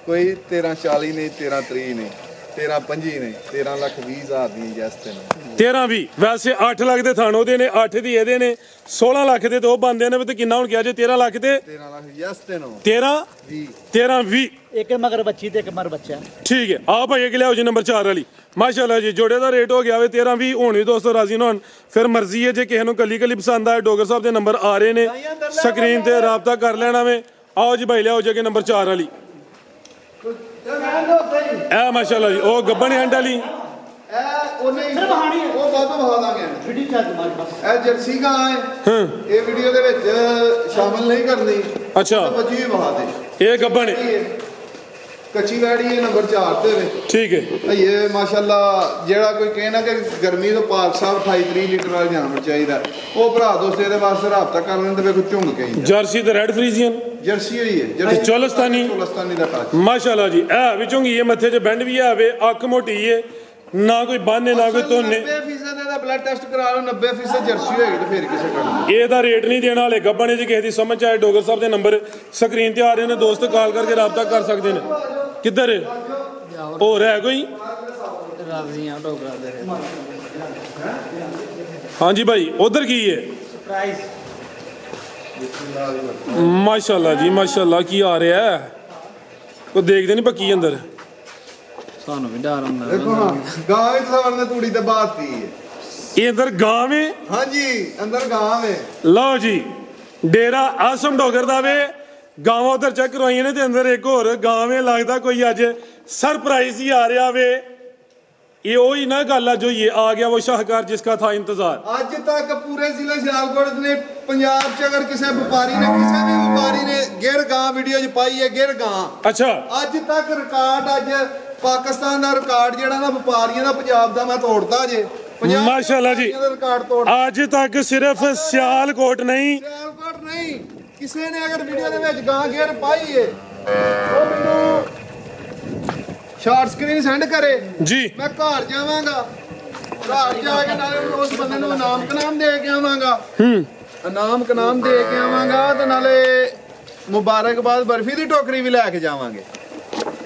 ਕੋਈ 1340 ਨਹੀਂ, 1330 ਨਹੀਂ, 1325 ਨਹੀਂ, 13,20,000 ਦੀ ਜੈਸ ਤੇ 13-20 ਵੈਸੇ 8 ਲੱਖ ਦੇ ਥਾਣ ਉਹਦੇ ਨੇ, 8 ਦੀ ਇਹਦੇ ਨੇ, 16 ਲੱਖ ਦੇ ਤੇ ਉਹ ਬੰਦੇ ਨੇ, ਤੇ ਕਿੰਨਾ ਹੁਣ ਕਿਹਾ ਜੇ 13 ਲੱਖ ਤੇ 13 ਲੱਖ ਜੈਸ ਤੇ 13-20 13-20 ਇੱਕ ਮਗਰ ਬੱਚੀ ਤੇ ਇੱਕ ਮਰ ਬੱਚਾ। ਠੀਕ ਹੈ। ਆ ਭਾਈ ਅੱਗੇ ਲਿਆਓ ਜੀ ਨੰਬਰ 4 ਵਾਲੀ। ਮਾਸ਼ਾਅੱਲਾ ਜੀ ਜੋੜੇ ਦਾ ਰੇਟ ਹੋ ਗਿਆ ਵੇ 13-20। ਹੁਣ ਵੀ ਦੋਸਤੋ ਰਾਜ਼ੀ ਨਾ ਹੋਣ, ਫਿਰ ਮਰਜ਼ੀ ਹੈ, ਜੇ ਕਿਸੇ ਨੂੰ ਕੱਲੀ ਕੱਲੀ ਪਸੰਦ ਆਏ ਡੋਗਰ ਸਾਹਿਬ ਦੇ ਨੰਬਰ ਆ ਰਹੇ ਨੇ ਸਕਰੀਨ ਤੇ, ਰਾਬਤਾ ਕਰ ਲੈਣਾ ਵੇ। ਆਓ ਜੀ ਭਾਈ ਲਿਆਓ ਜੀ ਅੱਗੇ ਨੰਬਰ 4 ਵਾਲੀ। ਇਹ ਮਾਸ਼ਾਅੱਲਾ ਜੀ ਉਹ ਗੱਬਣ ਹੈਂਡ ਵਾਲੀ, ਇਹ ਉਹਨੇ ਸਿਰਫ ਹਾਣੀ ਹੈ। ਉਹ ਬਾਅਦ ਬਹਾ ਦਾਂਗੇ। ਵੀਡੀਓ ਚੱਲ ਮਾਰ ਬਸ। ਇਹ ਜਰਸੀ ਗਾਂ ਹੈ, ਹਾਂ ਇਹ ਵੀਡੀਓ ਦੇ ਵਿੱਚ ਸ਼ਾਮਲ ਨਹੀਂ ਕਰਨੀ। ਅੱਛਾ ਬੱਜੀ ਵੀ ਬਹਾ ਦੇ। ਇਹ ਗੱਬਣ ਹੈ, ਕੱਚੀ ਵੈੜੀ ਹੈ ਨੰਬਰ 4 ਤੇ ਵੇ। ਠੀਕ ਹੈ। ਇਹ ਮਾਸ਼ਾਅੱਲਾ ਜਿਹੜਾ ਕੋਈ ਕਹੇ ਨਾ ਕਿ ਗਰਮੀ ਤੋਂ ਪਾਕ ਸਾਹਿਬ 28-30 ਲੀਟਰ ਵਾਲਾ ਜਾਨਵਰ ਚਾਹੀਦਾ, ਉਹ ਭਰਾ ਦੋਸਤ ਇਹਦੇ ਵਾਸਤੇ ਰਾਬਤਾ ਕਰ ਲੈਣ ਤੇ ਵੇਖੋ ਝੁੰਗ ਕੇ ਹੀ ਜਰਸੀ ਤੇ ਰੈਡ ਫਰੀਜ਼ੀਅਨ ਜਰਸੀ ਹੋਈ ਹੈ, ਚੋਲਸਤਾਨੀ ਦਾ ਟੱਚ। ਮਾਸ਼ਾਅੱਲਾ ਜੀ ਇਹ ਵਿੱਚੋਂ ਹੀ ਮੱਥੇ 'ਚ ਬੈਂਡ ਵੀ ਆਵੇ, ਅੱਖ ਮੋਟੀ ਹੈ, ਨਾ ਕੋਈ ਬਾਨੇ ਨਾ ਕੋਈ ਧੋਨੇ। 90% ਇਹਦਾ ਬਲੱਡ ਟੈਸਟ ਕਰਾ ਲਓ, 90% ਜਰਸੀ ਹੋਏਗੀ ਤੇ ਫਿਰ ਕਿਸੇ ਕੱਢ। ਇਹਦਾ ਰੇਟ ਨਹੀਂ ਦੇਣਾ ਹਾਲੇ। ਗੱਬਣੇ ਜੇ ਕਿਸੇ ਦੀ ਸਮਝ ਆਏ ਡੋਗਰ ਸਾਹਿਬ ਦੇ ਨੰਬਰ ਸਕਰੀਨ ਤੇ ਆ ਰਹੇ ਨੇ, ਦੋਸਤ ਕਾਲ ਕਰਕੇ ਰਾਬਤਾ ਕਰ ਸਕਦੇ ਨੇ। ਕਿੱਧਰ ਹੋਰ ਹੈ ਕੋਈ? ਹਾਂਜੀ ਭਾਈ ਉਧਰ ਕੀ ਹੈ? ਪ੍ਰਾਈਸ ਮਾਸ਼ਾਅੱਲਾ ਜੀ ਮਾਸ਼ਾਅੱਲਾ ਕੀ ਆ ਰਿਹਾ ਹੈ, ਉਹ ਦੇਖਦੇ ਨਹੀਂ ਪੱਕੀ ਅੰਦਰ। ਸਾਨੂੰ ਵੀ ਡਰ ਹੁੰਦਾ। ਦੇਖੋ ਹਾਂ ਗਾਂ ਵਿੱਚ ਸਵਰ ਨੇ ਤੂੜੀ ਤੇ ਬਾਤੀ ਹੈ। ਇਹ ਅੰਦਰ ਗਾਂ ਵੇ? ਹਾਂਜੀ ਅੰਦਰ ਗਾਂ ਵੇ। ਲਓ ਜੀ ਡੇਰਾ ਆਸਮ ਡੋਗਰ ਦਾ ਵੇ। ਗਾਵਾਂ ਉਧਰ ਚੈੱਕ ਕਰਵਾਈਆਂ ਨੇ ਤੇ ਅੰਦਰ ਇੱਕ ਹੋਰ ਗਾਂ ਵੇ। ਲੱਗਦਾ ਕੋਈ ਅੱਜ ਸਰਪ੍ਰਾਈਜ਼ ਹੀ ਆ ਰਿਹਾ ਵੇ। ਇਹ ਉਹੀ ਨਾ ਗੱਲ ਅੱਜ ਹੋਈ ਆ ਗਿਆ ਉਹ ਸ਼ਾਹਕਾਰ ਜਿਸਕਾ ਥਾ ਇੰਤਜ਼ਾਰ। ਅੱਜ ਤੱਕ ਪੂਰੇ ਜ਼ਿਲ੍ਹਾ ਸਿਆਲਕੋਟ ਨੇ ਪੰਜਾਬ 'ਚ ਅਗਰ ਕਿਸੇ ਵਪਾਰੀ ਨੇ ਗਿਰ ਗਾਂ ਵੀਡੀਓ 'ਚ ਪਾਈ ਹੈ, ਗਿਰ ਗਾਂ ਅੱਛਾ ਅੱਜ ਤੱਕ ਰਿਕਾਰਡ, ਅੱਜ ਪਾਕਿਸਤਾਨ ਦਾ ਰਿਕਾਰਡ ਜਿਹੜਾ ਨਾ ਵਪਾਰੀਆਂ ਦਾ ਪੰਜਾਬ ਦਾ ਮੈਂ ਤੋੜਦਾ ਜੇ। ਮਾਸ਼ਾਅੱਲਾ ਜੀ ਦਾ ਰਿਕਾਰਡ ਤੋੜ ਅੱਜ ਤੱਕ ਸਿਰਫ ਸਿਆਲਕੋਟ ਨਹੀਂ, ਸਿਆਲਕੋਟ ਨਹੀਂ, ਕਿਸੇ ਨੇ ਅਗਰ ਵੀਡੀਓ ਦੇ ਵਿੱਚ ਗਾਂ ਗਿਰ ਪਾਈ ਹੈ ਉਹ ਮੈਨੂੰ ਸ਼ਾਰਟ ਸਕਰੀਨ ਸੈਂਡ ਕਰੇ ਜੀ। ਮੈਂ ਘਰ ਜਾਵਾਂਗਾ, ਘਰ ਜਾ ਕੇ ਨਾਲੇ ਉਸ ਬੰਦੇ ਨੂੰ ਇਨਾਮ ਕਨਾਮ ਦੇ ਕੇ ਆਵਾਂਗਾ, ਇਨਾਮ ਕਨਾਮ ਦੇ ਕੇ ਆਵਾਂਗਾ ਤੇ ਨਾਲੇ ਮੁਬਾਰਕਬਾਦ ਬਰਫੀ ਦੀ ਟੋਕਰੀ ਵੀ ਲੈ ਕੇ ਜਾਵਾਂਗੇ।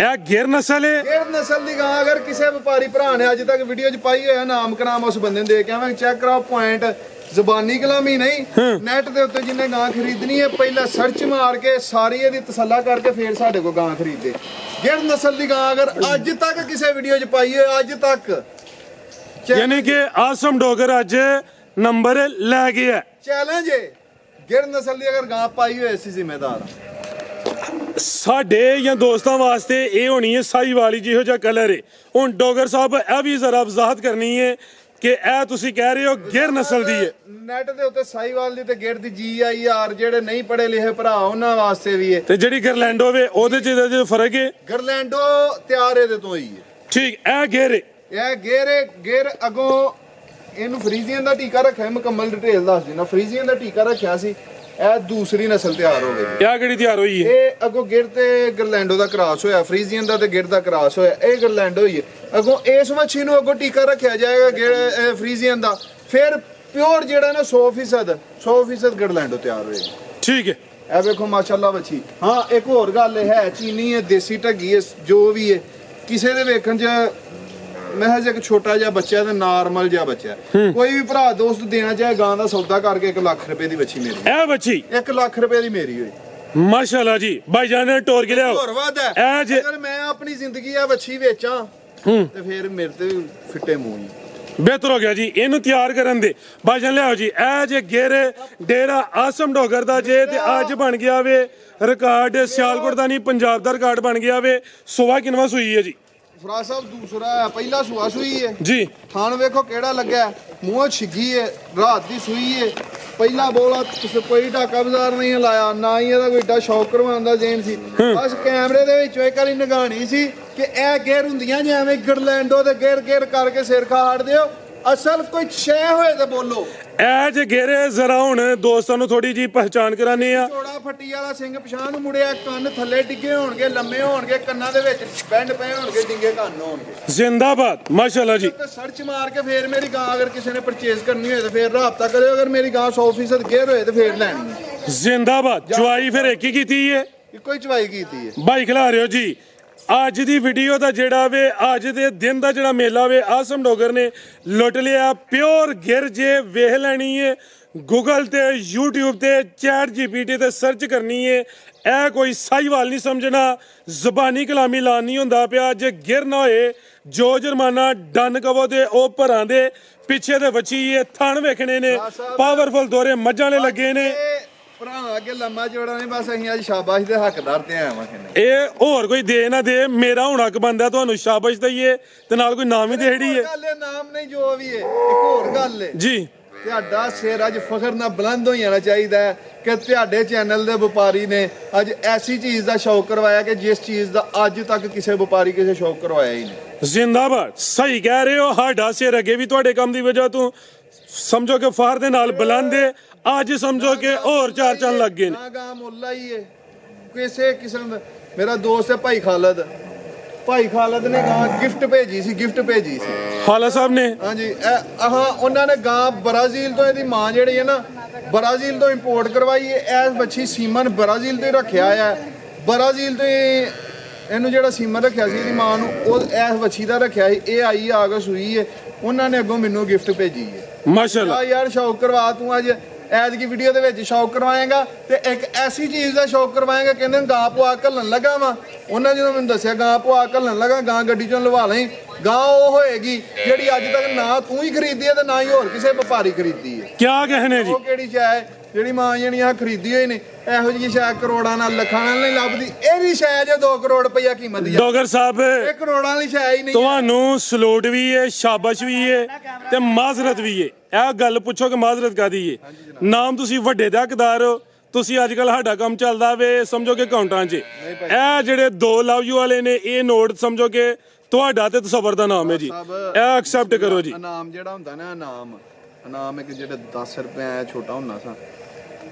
ਇਹ ਗਿਰ ਨਸਲ ਹੈ। ਗਿਰ ਨਸਲ ਦੀ ਗਾਂ ਅਗਰ ਕਿਸੇ ਵਪਾਰੀ ਭਰਾ ਨੇ ਅੱਜ ਤੱਕ ਵੀਡੀਓ 'ਚ ਪਾਈ ਹੋਇਆ, ਇਨਾਮ ਕਨਾਮ ਉਸ ਬੰਦੇ ਨੂੰ ਦੇ ਕੇ ਆਵਾਂਗੇ। ਚੈੱਕ ਕਰਾਓ ਪੁਆਇੰਟ, ਜ਼ਬਾਨੀ ਕਲਾਮੀ ਨਹੀਂ। ਨੈਟ ਦੇ ਉੱਤੇ ਜਿੰਨੇ ਗਾਂ ਖਰੀਦਣੀ ਹੈ ਪਹਿਲਾਂ ਸਰਚ ਮਾਰ ਕੇ ਸਾਰੀ ਇਹਦੀ ਤਸੱਲਾ ਕਰਕੇ ਫੇਰ ਸਾਡੇ ਕੋਲ ਗਾਂ ਖਰੀਦੇ। ਗਿਰ ਨਸਲ ਦੀ ਗਾਂ ਅਗਰ ਅੱਜ ਤੱਕ ਕਿਸੇ ਵੀਡੀਓ 'ਚ ਪਾਈ ਹੋਏ, ਅੱਜ ਤੱਕ ਯਾਨੀ ਕਿ ਆਸਮ ਡੋਗਰ ਅੱਜ ਨੰਬਰ ਲੈ ਗਿਆ। ਚੈਲੰਜ ਹੈ, ਗਿਰ ਨਸਲ ਦੀ ਅਗਰ ਗਾਂ ਪਾਈ ਹੋਏ ਅਸੀਂ ਜ਼ਿੰਮੇਦਾਰ। ਸਾਡੇ ਜਾਂ ਦੋਸਤਾਂ ਵਾਸਤੇ ਇਹ ਹੋਣੀ ਹੈ ਸਾਈ ਵਾਲੀ ਜਿਹੋ ਜਿਹਾ ਕਲਰ ਹੈ। ਹੁਣ ਡੋਗਰ ਸਾਹਿਬ ਇਹ ਵੀ ਜ਼ਰਾ ਵਜ਼ਾਹਤ ਕਰਨੀ ਹੈ ਕਿ ਇਹ ਤੁਸੀਂ ਕਹਿ ਰਹੇ ਹੋ ਗਿਰ ਨਸਲ ਦੀ ਹੈ। ਨੈਟ ਦੇ ਉੱਤੇ ਸਾਈਵਾਲ ਦੀ ਤੇ ਗਿਰ ਦੀ GIR ਜਿਹੜੇ ਨਹੀਂ ਪੜੇ ਲਿਖੇ ਭਰਾ ਉਹਨਾਂ ਵਾਸਤੇ ਵੀ ਹੈ। ਤੇ ਜਿਹੜੀ ਗਰਲੈਂਡੋ ਵੇ ਉਹਦੇ ਚ ਇਹਦੇ ਚ ਫਰਕ ਹੈ। ਗਰਲੈਂਡੋ ਤਿਆਰ ਇਹਦੇ ਤੋਂ ਹੀ ਹੈ। ਠੀਕ ਇਹ ਗਿਰ ਇਹ ਗਿਰ ਅੱਗੋਂ ਇਹਨੂੰ ਫਰੀਜ਼ੀਅਨ ਦਾ ਟੀਕਾ ਰੱਖਿਆ, ਮੁਕੰਮਲ ਡਿਟੇਲ ਦੱਸ ਦੇਣਾ। ਫਰੀਜ਼ੀਅਨ ਦਾ ਟੀਕਾ ਰੱਖਿਆ ਸੀ, ਇਹ ਦੂਸਰੀ ਨਸਲ ਤਿਆਰ ਹੋ ਗਈ। ਇਹ ਕਿਹੜੀ ਤਿਆਰ ਹੋਈ ਹੈ? ਇਹ ਅੱਗੋਂ ਗਿਰ ਤੇ ਗਰਲੈਂਡੋ ਦਾ ਕ੍ਰਾਸ ਹੋਇਆ, ਫਰੀਜ਼ੀਅਨ ਦਾ ਤੇ ਗਿਰ ਦਾ ਕ੍ਰਾਸ ਹੋਇਆ, ਇਹ ਗਰਲੈਂਡੋ ਹੋਈ ਹੈ। ਅੱਗੋਂ ਇਸ ਮੱਛੀ ਨੂੰ ਅੱਗੋਂ ਟੀਕਾ ਰੱਖਿਆ ਜਾਏਗਾ ਫਰੀਜ਼ੀਅਨ ਦਾ, ਫਿਰ ਪਿਓਰ ਜਿਹੜਾ ਨਾ 100% ਗਰਲੈਂਡੋ ਤਿਆਰ ਹੋਏਗੀ। ਠੀਕ ਹੈ। ਇਹ ਵੇਖੋ ਮਾਸ਼ਾਅੱਲਾ ਬੱਚੀ। ਹਾਂ ਇੱਕ ਹੋਰ ਗੱਲ ਹੈ, ਚੀਨੀ ਹੈ, ਦੇਸੀ ਢੱਗੀ ਹੈ, ਜੋ ਵੀ ਹੈ ਕਿਸੇ ਦੇ ਵੇਖਣ 'ਚ ਮਹਿਜ ਇੱਕ ਛੋਟਾ ਜਿਹਾ ਬੱਚਾ ਤੇ ਨਾਰਮਲ ਜਿਹਾ ਬੱਚਾ। ਕੋਈ ਵੀ ਭਰਾ ਦੋਸਤ ਦੇਣਾ ਚਾਹੇ ਗਾਂ ਦਾ ਸੌਦਾ ਕਰਕੇ 1 ਲੱਖ ਰੁਪਏ ਦੀ ਬੱਚੀ ਮੇਰੀ, ਇਹ ਬੱਚੀ 1 ਲੱਖ ਰੁਪਏ ਦੀ ਮੇਰੀ ਹੋਈ। ਮਾਸ਼ਾਅੱਲਾ ਜੀ ਭਾਈਜਾਨ ਨੇ ਟੋਰ ਕੇ ਲਿਆਓ। ਹੋਰ ਵੱਧ ਹੈ, ਇਹ ਜੇ ਅਗਰ ਮੈਂ ਆਪਣੀ ਜ਼ਿੰਦਗੀ ਆ ਬੱਚੀ ਵੇਚਾਂ ਤੇ ਫਿਰ ਮੇਰੇ ਤੇ ਵੀ ਫਿੱਟੇ ਮੂੰਹ ਹੀ। ਬਿਹਤਰ ਹੋ ਗਿਆ ਜੀ, ਇਹਨੂੰ ਤਿਆਰ ਕਰਨ ਦੇ। ਭਾਈਜਾਨ ਲਿਆਓ ਜੀ। ਇਹ ਜੇ ਗਿਰ ਡੇਰਾ ਆਸਮ ਡੋਗਰ ਦਾ ਜੇ ਤੇ ਅੱਜ ਬਣ ਗਿਆ ਵੇ ਰਿਕਾਰਡ ਸਿਆਲਕੋਟ ਦਾ ਨਹੀਂ ਪੰਜਾਬ ਦਾ ਰਿਕਾਰਡ ਬਣ ਗਿਆ ਵੇ। ਸੁਆ ਕਿੰਨਵਾਂ ਸੂਈ ਹੈ ਜੀ? ਫਰਾਜ ਸਾਹਿਬ ਦੂਸਰਾ ਹੈ, ਪਹਿਲਾ ਸੂਆ ਸੂਈ ਹੈ ਜੀ। ਥਾਣ ਵੇਖੋ ਕਿਹੜਾ ਲੱਗਾ, ਮੂੰਹ ਛਿੱਗੀ ਹੈ, ਰਾਤ ਦੀ ਸੂਈ ਹੈ। ਪਹਿਲਾ ਬੋਲਾ ਕਿਸੇ ਕੋਈ ਢਾਕਾ ਬਾਜ਼ਾਰ ਨਹੀਂ ਲਾਇਆ, ਨਾ ਹੀ ਇਹਦਾ ਕੋਈ ਏਡਾ ਸ਼ੌਕ ਕਰਵਾਉਣ ਦਾ ਜ਼ੇਨ ਸੀ। ਬਸ ਕੈਮਰੇ ਦੇ ਵਿੱਚੋਂ ਇੱਕ ਵਾਰੀ ਨਿਗਾਣੀ ਸੀ ਕਿ ਇਹ ਗੇਰ ਹੁੰਦੀਆਂ ਜਿਵੇਂ ਗਰਲੈਂਡੋ ਦੇ ਗੇਰ ਕਰਕੇ ਸਿਰ ਖਾੜ ਦਿਓ। ਅਸਲ ਕੋਈ ਸ਼ੈ ਹੋਏ ਤੇ ਬੋਲੋ। ਇਹ ਜੇ ਗੇਰੇ ਜ਼ਰਾ ਹੁਣ ਦੋਸਤਾਂ ਨੂੰ ਥੋੜੀ ਜੀ ਪਹਿਚਾਨ ਕਰਾਨੀ ਆ। ਚੋੜਾ ਫੱਟੀ ਵਾਲਾ ਸਿੰਘ ਪਛਾਣ ਨੂੰ ਮੁੜਿਆ, ਕੰਨ ਥੱਲੇ ਡਿੱਗੇ ਹੋਣਗੇ, ਲੰਮੇ ਹੋਣਗੇ, ਕੰਨਾਂ ਦੇ ਵਿੱਚ ਬੈਂਡ ਪਏ ਹੋਣਗੇ, ਡਿੰਗੇ ਕੰਨ ਹੋਣਗੇ। ਜ਼ਿੰਦਾਬਾਦ ਮਾਸ਼ਾਅੱਲਾ ਜੀ। ਸਰਚ ਮਾਰ ਕੇ ਫੇਰ ਮੇਰੀ ਗਾਂ ਅਗਰ ਕਿਸੇ ਨੇ ਪਰਚੇਜ਼ ਕਰਨੀ ਹੋਏ ਤੇ ਫੇਰ ਰਾਬਤਾ ਕਰਿਓ। ਅਗਰ ਮੇਰੀ ਗਾਂ 100% ਗੇਰ ਹੋਏ ਤੇ ਫੇਰ ਲੈਣੀ। ਜ਼ਿੰਦਾਬਾਦ। ਚੁਆਈ ਫਿਰ ਇੱਕ ਹੀ ਕੀਤੀ ਹੈ, ਇੱਕੋ ਹੀ ਚਵਾਈ ਕੀਤੀ ਹੈ। ਬਾਈ ਖਿਲਾ ਰਹੇ ਹੋ ਜੀ। ਅੱਜ ਦੀ ਵੀਡੀਓ ਦਾ ਜਿਹੜਾ ਵੇ, ਅੱਜ ਦੇ ਦਿਨ ਦਾ ਜਿਹੜਾ ਮੇਲਾ ਵੇ, ਆਸਮ ਡੋਗਰ ਨੇ ਲੁੱਟ ਲਿਆ। ਪਿਓਰ ਗਿਰ ਜੇ ਵੇਖ ਲੈਣੀ ਹੈ, ਗੂਗਲ ਤੇ YouTube ਤੇ ਚੈਟ GPT ਤੇ ਸਰਚ ਕਰਨੀ ਹੈ। ਇਹ ਕੋਈ ਸਾਈਵਾਲ ਨਹੀਂ ਸਮਝਣਾ, ਜ਼ਬਾਨੀ ਕਲਾਮੀ ਲਾਨ ਨਹੀਂ ਹੁੰਦਾ ਪਿਆ। ਜੇ ਗਿਰ ਨਾ ਹੋਏ ਜੋ ਜੁਰਮਾਨਾ ਡਨ ਕਵੋ ਦੇ ਉਹ ਭਰਾਂ ਦੇ ਪਿੱਛੇ ਦੇ ਵੱਛੀ ਇਹ ਥਣ ਵੇਖਣੇ ਨੇ, ਪਾਵਰਫੁਲ ਦੋਰੇ ਮੱਝਾਂ ਨੇ ਲੱਗੇ ਨੇ। ਭਰਾ ਅੱਗੇ ਲੰਮਾ ਚੌੜਾ ਨਹੀਂ, ਬਸ ਅਸੀਂ ਅੱਜ ਸ਼ਾਬਾਸ਼ ਦੇ ਹੱਕਦਾਰ ਤੇ ਆਏ ਵਾਂ। ਇਹ ਹੋਰ ਕੋਈ ਦੇ ਨਾ ਦੇ, ਮੇਰਾ ਹੁਣ ਹੱਕ ਬੰਦਾ ਤੁਹਾਨੂੰ ਸ਼ਾਬਾਸ਼ ਦਈਏ ਤੇ ਨਾਲ ਕੋਈ ਨਾਮ ਹੀ ਦੇੜੀ ਹੈ ਗੱਲ ਇਹ ਨਾਮ ਨਹੀਂ ਜੋ ਵੀ ਹੈ। ਇੱਕ ਹੋਰ ਗੱਲ ਹੈ ਜੀ, ਤੁਹਾਡਾ ਸਿਰ ਅੱਜ ਫਖਰ ਨਾਲ ਬੁਲੰਦ ਹੋ ਜਾਣਾ ਚਾਹੀਦਾ ਹੈ ਕਿ ਤੁਹਾਡੇ ਚੈਨਲ ਦੇ ਵਪਾਰੀ ਨੇ ਅੱਜ ਐਸੀ ਚੀਜ਼ ਦਾ ਸ਼ੌਕ ਕਰਵਾਇਆ ਕਿ ਜਿਸ ਚੀਜ਼ ਦਾ ਅੱਜ ਤੱਕ ਕਿਸੇ ਵਪਾਰੀ ਕਿਸੇ ਸ਼ੌਕ ਕਰਵਾਇਆ ਹੀ ਨਹੀਂ। ਜ਼ਿੰਦਾਬਾਦ। ਸਹੀ ਕਹਿ ਰਹੇ ਹੋ, ਸਾਡਾ ਸਿਰ ਅੱਗੇ ਵੀ ਤੁਹਾਡੇ ਕੰਮ ਦੀ ਵਜ੍ਹਾ ਤੋਂ ਸਮਝੋ ਕਿ ਫਾਰ ਦੇ ਨਾਲ ਬੁਲੰਦ ਹੈ। ਅੱਜ ਸਮਝੋ ਕਿ ਹੋਰ ਚਾਰ ਚੰਨ ਲੱਗ ਗਏ ਨੇ। ਨਾ ਗਾ ਮੁੱਲਾ ਹੀ ਹੈ ਕਿਸੇ ਕਿਸਮ ਦਾ। ਮੇਰਾ ਦੋਸਤ ਹੈ ਭਾਈ ਖਾਲਦ, ਭਾਈ ਖਾਲਦ ਨੇ ਗਾਂ ਗਿਫਟ ਭੇਜੀ ਸੀ ਹਾਲਾ ਸਾਹਿਬ ਨੇ। ਹਾਂਜੀ ਉਹਨਾਂ ਨੇ ਗਾਂ ਬ੍ਰਾਜ਼ੀਲ ਤੋਂ, ਇਹਦੀ ਮਾਂ ਜਿਹੜੀ ਹੈ ਨਾ ਬ੍ਰਾਜ਼ੀਲ ਤੋਂ ਇੰਪੋਰਟ ਕਰਵਾਈ ਹੈ। ਇਹ ਬੱਚੀ ਸੀਮਨ ਬ੍ਰਾਜ਼ੀਲ ਤੋਂ ਹੀ ਰੱਖਿਆ ਆ, ਬ੍ਰਾਜ਼ੀਲ ਤੋਂ ਇਹਨੂੰ ਜਿਹੜਾ ਸੀਮਨ ਰੱਖਿਆ ਸੀ ਇਹਦੀ ਮਾਂ ਨੂੰ, ਉਹ ਇਸ ਬੱਚੀ ਦਾ ਰੱਖਿਆ ਸੀ। ਇਹ ਆਈ ਆ ਕੇ ਸੂਈ ਹੈ, ਉਹਨਾਂ ਨੇ ਅੱਗੋਂ ਮੈਨੂੰ ਗਿਫਟ ਭੇਜੀ ਹੈ। ਮਾਸ਼ਾਅੱਲਾ ਯਾਰ ਸ਼ੌਕ ਕਰਵਾ ਤੂੰ ਅੱਜ ਐਦ ਕੀ ਵੀਡੀਓ ਦੇ ਵਿੱਚ ਸ਼ੌਕ ਕਰਵਾਏਗਾ ਤੇ ਇੱਕ ਐਸੀ ਚੀਜ਼ ਦਾ ਸ਼ੌਕ ਕਰਵਾਏਗਾ। ਕਹਿੰਦੇ ਗਾਂ ਪਵਾ ਘੱਲਣ ਲੱਗਾ ਵਾ, ਉਹਨਾਂ ਜਦੋਂ ਮੈਨੂੰ ਦੱਸਿਆ ਗਾਂ ਪਵਾ ਘੱਲਣ ਲੱਗਾ, ਗਾਂ ਗੱਡੀ ਚੋਂ ਲਵਾ ਲਈ। ਗਾਂ ਉਹ ਹੋਏਗੀ ਜਿਹੜੀ ਅੱਜ ਤੱਕ ਨਾ ਤੂੰ ਹੀ ਖਰੀਦੀ ਹੈ ਤੇ ਨਾ ਹੀ ਹੋਰ ਕਿਸੇ ਵਪਾਰੀ ਖਰੀਦੀ ਹੈ। ਕਿਆ ਕਹਿਣੇ ਜੀ? ਉਹ ਕਿਹੜੀ ਸ਼ੈ ਜਿਹੜੀ ਮਾਂ ਜਿਹੜੀਆਂ ਖਰੀਦੀ ਹੋਈ ਨੇ, ਇਹੋ ਜਿਹੀ ਸ਼ੈ ਕਰੋੜਾਂ ਨਾਲ ਲੱਖਾਂ ਨਾਲ ਨਹੀਂ ਲੱਭਦੀ। ਇਹਦੀ ਸ਼ੈ ਜੇ 2 ਕਰੋੜ ਰੁਪਇਆ ਕੀਮਤ ਦੀ ਡੋਗਰ ਸਾਹਿਬ ਇਹ ਕਰੋੜਾਂ ਵਾਲੀ ਸ਼ੈ ਹੀ ਨਹੀਂ। ਤੁਹਾਨੂੰ ਸਲੂਟ ਵੀ ਹੈ, ਸ਼ਾਬਾਸ਼ ਵੀ ਹੈ ਤੇ ਮਾਜ਼ਰਤ ਵੀ ਹੈ। ਇਹ ਗੱਲ ਪੁੱਛੋ ਕਿ ਮਾਜ਼ਰਤ ਕਾਦੀ ਹੈ? ਨਾਮ ਤੁਸੀਂ ਵੱਡੇ ਦੇ ਹੱਕਦਾਰ ਹੋ। ਤੁਸੀਂ ਅੱਜ ਕੱਲ ਸਾਡਾ ਕੰਮ ਚੱਲਦਾ ਵੇ ਸਮਝੋ ਕਿ ਕਾਊਂਟਰਾਂ 'ਚ ਇਹ ਜਿਹੜੇ 2 ਲਵ ਯੂ ਵਾਲੇ ਨੇ, ਇਹ ਨੋਟ ਸਮਝੋ ਕਿ ਤੁਹਾਡਾ ਤੇ ਤਸਵਰ ਦਾ ਨਾਮ ਹੈ ਜੀ। ਇਹ ਐਕਸੈਪਟ ਕਰੋ ਜੀ। ਇਨਾਮ ਜਿਹੜਾ ਹੁੰਦਾ ਨਾ, ਇਨਾਮ ਇੱਕ ਜਿਹੜਾ 10 ਰੁਪਏ ਆਇਆ ਛੋਟਾ ਹੁੰਦਾ ਸਾਂ,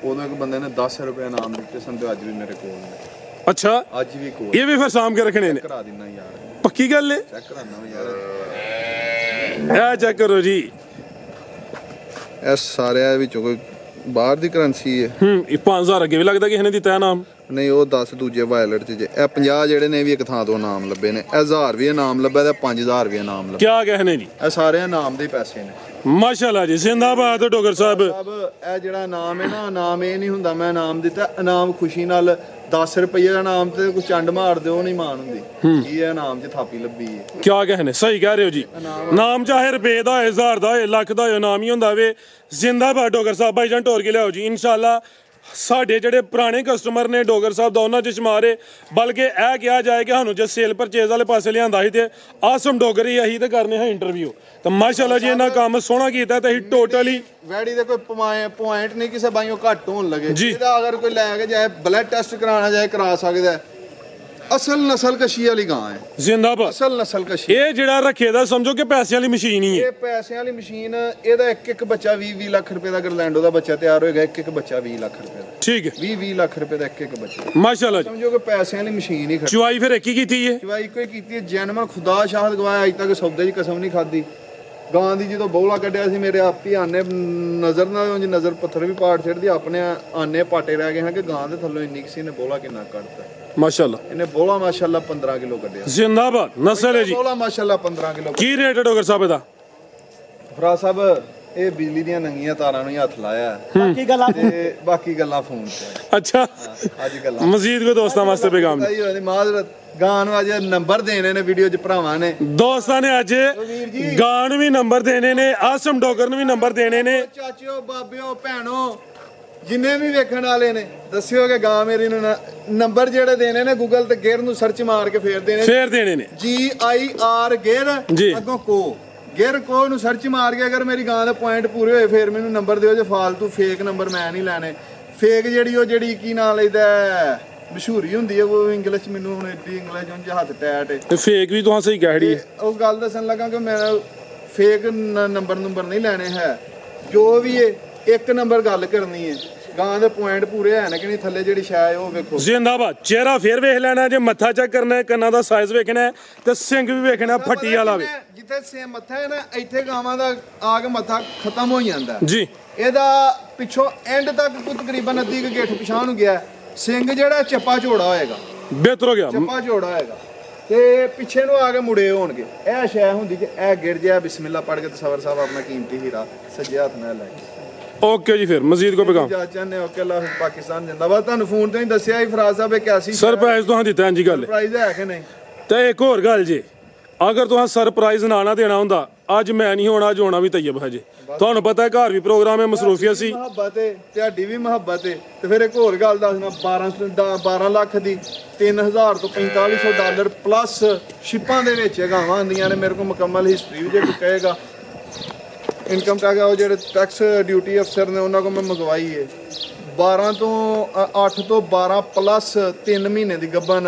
ਉਦੋਂ ਇੱਕ ਬੰਦੇ ਨੇ 10 ਰੁਪਏ ਇਨਾਮ ਦਿੱਤੇ ਸਨ ਤੇ ਅੱਜ ਵੀ ਮੇਰੇ ਕੋਲ ਨੇ। ਅੱਛਾ, ਅੱਜ ਵੀ ਕੋਲ ਇਹ ਵੀ ਫਿਰ ਸਾਂਭ ਕੇ ਰੱਖਣੇ ਨੇ? ਕਰਾ ਦਿੰਦਾ ਯਾਰ, ਪੱਕੀ ਗੱਲ ਹੈ। ਚੈੱਕ ਕਰਾਨਾ ਯਾਰ। ਇਹ ਚੈੱਕ ਕਰੋ ਜੀ। ਇਹ ਸਾਰਿਆਂ ਵਿੱਚੋਂ ਕੋਈ ਬਾਹਰ ਦੀ ਕਰੰਸੀ ਹੈ। ਇਹ 5000 ਅੱਗੇ ਵੀ ਲੱਗਦਾ ਕਿਸੇ ਨੇ ਦਿੱਤਾ ਨਾਮ? ਨਹੀਂ, ਉਹ 10 ਦੂਜੇ ਵਾਇਲਟ 'ਚ ਜੇ। ਇਹ 50 ਜਿਹੜੇ ਨੇ ਵੀ ਇੱਕ ਥਾਂ ਤੋਂ ਇਨਾਮ ਲੱਭੇ ਨੇ। ਇਹ 1000 ਵੀ ਇਨਾਮ ਲੱਭਿਆ ਤੇ 5000 ਵੀ ਇਨਾਮ ਲੱਭਿਆ। ਕਿਆ ਕਹਿਣੇ ਜੀ? ਇਹ ਸਾਰੇ ਇਨਾਮ ਦੇ ਪੈਸੇ ਨੇ। ਮਾਸ਼ਾਅੱਲਾ ਜੀ, ਜ਼ਿੰਦਾਬਾਦ ਡੋਗਰ ਸਾਹਿਬ। ਇਹ ਜਿਹੜਾ ਇਨਾਮ ਹੈ ਨਾ, ਇਨਾਮ ਇਹ ਨਹੀਂ ਹੁੰਦਾ ਮੈਂ ਇਨਾਮ ਦਿੱਤਾ। ਇਨਾਮ ਖੁਸ਼ੀ ਨਾਲ 10 ਰੁਪਏ ਦਾ ਇਨਾਮ ਤੇ ਕੋਈ ਚੰਡ ਮਾਰ ਦਿਓ ਨਹੀਂ ਮਾਨ ਹੁੰਦੀ। ਇਹ ਇਨਾਮ 'ਚ ਥਾਪੀ ਲੱਭੀ ਹੈ। ਕਿਆ ਕਹਿਣੇ? ਸਹੀ ਕਹਿ ਰਹੇ ਹੋ ਜੀ। ਨਾਮ ਚਾਹੇ ਰੁਪਏ ਦਾ ਹੋਏ, 1000 ਦਾ ਹੋਏ, ਲੱਖ ਦਾ ਹੋਏ, ਨਾਮ ਹੀ ਹੁੰਦਾ ਵੇ। ਜ਼ਿੰਦਾਬਾਦ ਡੋਗਰ ਸਾਹਿਬ। ਭਾਈ ਜਾਨ ਟੋਰ ਕੇ ਲਿਆਓ ਜੀ। ਇਨਸ਼ਾਅੱਲਾ ਸਾਡੇ ਜਿਹੜੇ ਪੁਰਾਣੇ ਕਸਟਮਰ ਨੇ ਡੋਗਰ ਸਾਹਿਬ ਦਾ, ਉਹਨਾਂ 'ਚ ਸ਼ੁਮਾਰ ਹੈ। ਬਲਕਿ ਇਹ ਕਿਹਾ ਜਾਏ ਕਿ ਸਾਨੂੰ ਜੇ ਸੇਲ ਪਰਚੇਜ਼ ਵਾਲੇ ਪਾਸੇ ਲਿਆਂਦਾ ਸੀ ਤੇ ਆਸਮ ਡੋਗਰ ਹੀ ਅਸੀਂ ਤੇ ਕਰਨੇ ਹਾਂ ਇੰਟਰਵਿਊ। ਤਾਂ ਮਾਸ਼ਾਅੱਲਾ ਜੀ ਇਹਨਾਂ ਕੰਮ ਸੋਹਣਾ ਕੀਤਾ ਤੇ ਅਸੀਂ ਟੋਟਲੀ ਵੈੜੀ ਦੇ ਕੋਈ ਪੁਆਇੰਟ ਨਹੀਂ ਕਿਸੇ ਬਾਈਓ ਘੱਟ ਹੋਣ ਲੱਗੇ। ਇਹਦਾ ਅਗਰ ਕੋਈ ਲੈ ਕੇ ਜਾਏ ਬਲੱਡ ਟੈਸਟ ਕਰਾਉਣਾ ਜਾਏ ਕਰਾ ਸਕਦਾ। ਅਸਲ ਨਸਲ ਕਸ਼ੀ ਵਾਲੀ ਗਾਂ ਹੈ। ਜ਼ਿੰਦਾਬਾਦ। ਅਸਲ ਨਸਲ ਕਸ਼ੀ। ਇਹ ਜਿਹੜਾ ਰੱਖੇ ਦਾ ਸਮਝੋ ਕਿ ਪੈਸਿਆਂ ਵਾਲੀ ਮਸ਼ੀਨ ਹੀ ਹੈ। ਇਹ ਪੈਸਿਆਂ ਵਾਲੀ ਮਸ਼ੀਨ। ਇਹਦਾ ਇੱਕ ਬੱਚਾ 20 ਲੱਖ ਰੁਪਏ ਦਾ ਗਰਲੈਂਡੋ ਦਾ ਬੱਚਾ ਤਿਆਰ ਹੋਏਗਾ। ਇੱਕ ਬੱਚਾ 20 ਲੱਖ ਰੁਪਏ ਦਾ। ਠੀਕ ਹੈ। 20 ਲੱਖ ਰੁਪਏ ਦਾ ਇੱਕ ਬੱਚਾ। ਮਾਸ਼ਾਅੱਲਾ ਜੀ। ਸਮਝੋ ਕਿ ਪੈਸਿਆਂ ਵਾਲੀ ਮਸ਼ੀਨ ਹੀ ਖੜੀ। ਚੁਆਈ ਫਿਰ ਇੱਕ ਹੀ ਕੀਤੀ ਹੈ? ਚੁਆਈ ਕੋਈ ਕੀਤੀ ਹੈ। ਜੈਨਮਨ ਖੁਦਾ ਸ਼ਾਹਦ ਗਵਾਇਆ, ਅੱਜ ਤੱਕ ਸੌਦੇ ਦੀ ਕਸਮ ਨਹੀਂ ਖਾਦੀ। ਗਾਂ ਦੀ ਜਦੋਂ ਬੋਲਾ ਕੱਢਿਆ ਸੀ ਮੇਰੇ ਆਪ ਹੀ ਆਨੇ ਨਜ਼ਰ ਨਾਲ ਨਜ਼ਰ ਪੱਥਰ ਵੀ ਪਾੜ ਛੱਡਦੀ। ਆਪਣੇ ਆਨੇ ਪਾਟੇ ਰਹਿ ਗਏ ਹਾਂ ਕਿ ਗਾਂ ਦੇ ਥੱਲੋਂ ਇੰਨੀ ਕਿਸੇ ਨੇ ਬੋਲਾ ਕਿੰਨਾ ਕੱਢਤਾ। ਮਾਸ਼ਾਅੱਲਾ। ਇਹਨੇ ਬੋਲਾ ਮਾਸ਼ਾਅੱਲਾ 15 ਕਿਲੋ ਕੱਢਿਆ। ਜ਼ਿੰਦਾਬਾਦ। ਨਸਲ ਹੈ ਜੀ। ਬੋਲਾ ਮਾਸ਼ਾਅੱਲਾ 15 ਕਿਲੋ। ਕੀ ਰੇਟ ਹੈ ਡੋਗਰ ਸਾਹਿਬ ਇਹਦਾ? ਫਰਾ ਸਾਹਿਬ ਇਹ ਬਿਜਲੀ ਦੀਆਂ ਨੰਗੀਆਂ ਤਾਰਾਂ ਨੂੰ ਹੀ ਹੱਥ ਲਾਇਆ ਤੇ ਬਾਕੀ ਗੱਲਾਂ ਫੋਨ ਤੇ। ਅੱਛਾ, ਅੱਜ ਗੱਲਾਂ ਮਜ਼ੀਦ ਕੋ ਦੋਸਤਾਂ ਵਾਸਤੇ ਪੈਗਾਮ ਮਾਜ਼ਰਤ। ਗਾਂ ਨੂੰ ਅੱਜ ਨੰਬਰ ਦੇਣੇ ਨੇ ਵੀਡੀਓ 'ਚ ਭਰਾਵਾਂ ਨੇ। ਦੋਸਤਾਂ ਨੇ ਅੱਜ ਗਾਂ ਨੂੰ ਵੀ ਨੰਬਰ ਦੇਣੇ ਨੇ, ਆਸਮ ਡੋਗਰ ਨੂੰ ਵੀ ਨੰਬਰ ਦੇਣੇ ਨੇ। ਚਾਚਿਓ, ਬਾਬਿਓ, ਭੈਣੋ ਜਿੰਨੇ ਵੀ ਵੇਖਣ ਵਾਲੇ ਨੇ ਦੱਸਿਓ ਕਿ ਗਾਂ ਮੇਰੀ ਨੂੰ ਨੰਬਰ ਜਿਹੜੇ ਦੇਣੇ ਨੇ ਗੂਗਲ ਤੇ ਗੇਰ ਨੂੰ ਸਰਚ ਮਾਰ ਕੇ ਫੇਰ ਦੇਣੇ ਨੇ। GIR ਗੇਰ ਅੱਗੋਂ ਕੋ ਗੇਰ ਕੋ ਨੂੰ ਸਰਚ ਮਾਰ ਕੇ ਅਗਰ ਮੇਰੀ ਗਾਂ ਦੇ ਪੁਆਇੰਟ ਪੂਰੇ ਹੋਏ ਫੇਰ ਮੈਨੂੰ ਨੰਬਰ ਦਿਓ। ਜੇ ਫਾਲਤੂ ਫੇਕ ਨੰਬਰ ਮੈਂ ਨਹੀਂ ਲੈਣੇ। ਫੇਕ ਜਿਹੜੀ ਕੀ ਨਾਂ ਲੈਦਾ ਮਸ਼ਹੂਰੀ ਹੁੰਦੀ ਹੈ ਉਹ ਇੰਗਲਿਸ਼ ਮੈਨੂੰ ਹੁਣ ਏਡੀ ਇੰਗਲਿਸ਼ ਉਂਝ ਹੱਥ ਟੈਟ ਤੇ ਫੇਕ ਵੀ ਤੁਸੀਂ ਸਹੀ ਕਹਿੜੀ ਹੈ। ਉਹ ਗੱਲ ਦੱਸਣ ਲੱਗਾ ਕਿ ਮੈਂ ਫੇਕ ਨੰਬਰ ਨਹੀਂ ਲੈਣੇ ਹੈ। ਜੋ ਵੀ ਹੈ ਇੱਕ ਨੰਬਰ ਗੱਲ ਕਰਨੀ ਹੈ। ਗਾਂ ਦੇ ਪੁਆਇੰਟ ਪੂਰੇ ਹੈ ਨੇ ਕਿ ਨਹੀਂ ਥੱਲੇ ਜਿਹੜੀ ਸ਼ਾਇ ਉਹ ਵੇਖੋ ਜ਼ਿੰਦਾਬਾਦ। ਚਿਹਰਾ ਫੇਰ ਵੇਖ ਲੈਣਾ ਜੇ ਮੱਥਾ ਚੈੱਕ ਕਰਨਾ ਹੈ, ਕੰਨਾਂ ਦਾ ਸਾਈਜ਼ ਵੇਖਣਾ ਹੈ, ਤੇ ਸਿੰਘ ਵੀ ਵੇਖਣਾ ਫੱਟੀ ਵਾਲਾ ਵੀ। ਜਿੱਥੇ ਸੇ ਮੱਥਾ ਹੈ ਨਾ ਇੱਥੇ ਗਾਵਾਂ ਦਾ ਆ ਕੇ ਮੱਥਾ ਖਤਮ ਹੋ ਜਾਂਦਾ ਜੀ ਇਹਦਾ ਪਿੱਛੋਂ ਐਂਡ ਤੱਕ ਕੋਈ ਤਕਰੀਬਨ ਅੱਧੀ ਕੁ ਗੇਠ ਪਿਛਾਂ ਨੂੰ ਗਿਆ ਸਿੰਘ ਜਿਹੜਾ ਚੱਪਾ ਝੋੜਾ ਹੋਏਗਾ ਬਿਹਤਰ ਹੋ ਗਿਆ। ਚੱਪਾ ਝੋੜਾ ਹੋਏਗਾ ਤੇ ਪਿੱਛੇ ਨੂੰ ਆ ਕੇ ਮੁੜੇ ਹੋਣਗੇ ਇਹ ਸ਼ੈ ਹੁੰਦੀ ਕਿ ਇਹ ਗਿਰ ਜਾ ਬਿਸਮਿਲ੍ਲਾ ਪੜ੍ਹ ਕੇ ਤਸਵਰ ਸਾਹਿਬ ਆਪਣਾ ਕੀਮਤੀ ਹੀਰਾ ਸੱਜੇ ਹੱਥ ਨਾਲ ਲੈ ਕੇ ਓਕੇ ਜੀ, ਫਿਰ ਮਜ਼ੀਦ ਕੋ ਪੈਗਾਮ ਚਾਚਾ ਨੇ ਓਕੇ ਅੱਲਾਹ ਪਾਕਿਸਤਾਨ ਜਿੰਦਾਬਾਦ। ਤੁਹਾਨੂੰ ਫੋਨ ਤੇ ਹੀ ਦੱਸਿਆ ਹੀ ਫਰਾਜ਼ ਸਾਹਿਬ ਇਹ ਕਿਆਸੀ ਸਰਪ੍ਰਾਈਜ਼ ਤੁਹਾਨੂੰ ਦਿੱਤਾ ਜੀ ਗੱਲ। ਸਰਪ੍ਰਾਈਜ਼ ਹੈ ਕਿ ਨਹੀਂ? ਤੇ ਇੱਕ ਹੋਰ ਗੱਲ ਜੀ, ਅਗਰ ਤੁਸੀਂ ਸਰਪ੍ਰਾਈਜ਼ ਨਾ ਦੇਣਾ ਹੁੰਦਾ ਅੱਜ ਮੈਂ ਨਹੀਂ ਹੋਣਾ, ਅੱਜ ਹੋਣਾ ਵੀ ਤੈਯਬ ਹਜੇ। ਤੁਹਾਨੂੰ ਪਤਾ ਹੈ ਘਰ ਵੀ ਪ੍ਰੋਗਰਾਮ ਹੈ, ਮਸਰੂਫੀਅਤ ਸੀ। ਮੁਹੱਬਤ ਹੈ ਤੁਹਾਡੀ ਵੀ ਮੁਹੱਬਤ ਹੈ ਤੇ ਫਿਰ ਇੱਕ ਹੋਰ ਗੱਲ ਦੱਸਣਾ 12 ਲੱਖ ਦੀ 3000 ਤੋਂ 4500 ਡਾਲਰ ਪਲੱਸ ਸ਼ਿਪਾਂ ਦੇ ਵਿੱਚ ਗਾਵਾਂ ਆਉਂਦੀਆਂ ਨੇ। ਮੇਰੇ ਕੋਲ ਮੁਕੰਮਲ ਹਿਸਟਰੀ ਵੀ ਜੇ ਕੋਈ ਕਹੇਗਾ ਇਨਕਮ ਟੈਕਸ ਉਹ ਜਿਹੜੇ ਟੈਕਸ ਡਿਊਟੀ ਅਫਸਰ ਨੇ ਉਹਨਾਂ ਕੋਲ ਮੈਂ ਮੰਗਵਾਈ ਹੈ 8 ਤੋਂ 12 ਪਲੱਸ 3 ਮਹੀਨੇ ਦੀ ਗੱਬਨ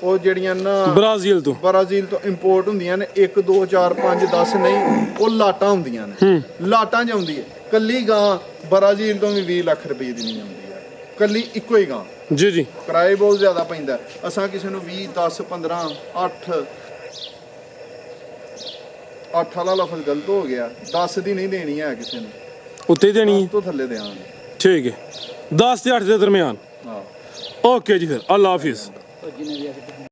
ਉਹ ਜਿਹੜੀਆਂ ਨਾ ਬ੍ਰਾਜ਼ੀਲ ਤੋਂ ਇੰਪੋਰਟ ਹੁੰਦੀਆਂ ਨੇ 1 2 4 5 10 ਨਹੀਂ ਉਹ ਲਾਟਾਂ ਹੁੰਦੀਆਂ ਨੇ। ਲਾਟਾਂ 'ਚ ਆਉਂਦੀ ਹੈ ਕੱਲੀ ਗਾਂ ਬ੍ਰਾਜ਼ੀਲ ਤੋਂ ਵੀ 20 ਲੱਖ ਰੁਪਏ ਦੀ ਨਹੀਂ ਆਉਂਦੀ ਹੈ ਕੱਲੀ ਇੱਕੋ ਹੀ ਗਾਂ। ਜੀ ਜੀ ਕਿਰਾਏ ਬਹੁਤ ਜ਼ਿਆਦਾ ਪੈਂਦਾ। ਅਸਾਂ ਕਿਸੇ ਨੂੰ 20 10 15 8 ਵਾਲਾ ਲਫ਼ਜ਼ ਗਲਤ ਹੋ ਗਿਆ 10 ਦੀ ਨਹੀਂ ਦੇਣੀ ਹੈ ਕਿਸੇ ਨੂੰ, ਉੱਤੇ ਹੀ ਦੇਣੀ 10 ਹੈ। ਤੋਂ ਥੱਲੇ ਦੇਵਾਂਗੇ। ਠੀਕ ਹੈ, 10 ਤੇ 8 ਦੇ ਦਰਮਿਆਨ। ਹਾਂ ਓਕੇ ਜੀ, ਫਿਰ ਅੱਲਾ ਹਾਫਿਜ਼। ਜਿੰਨੇ ਵੀ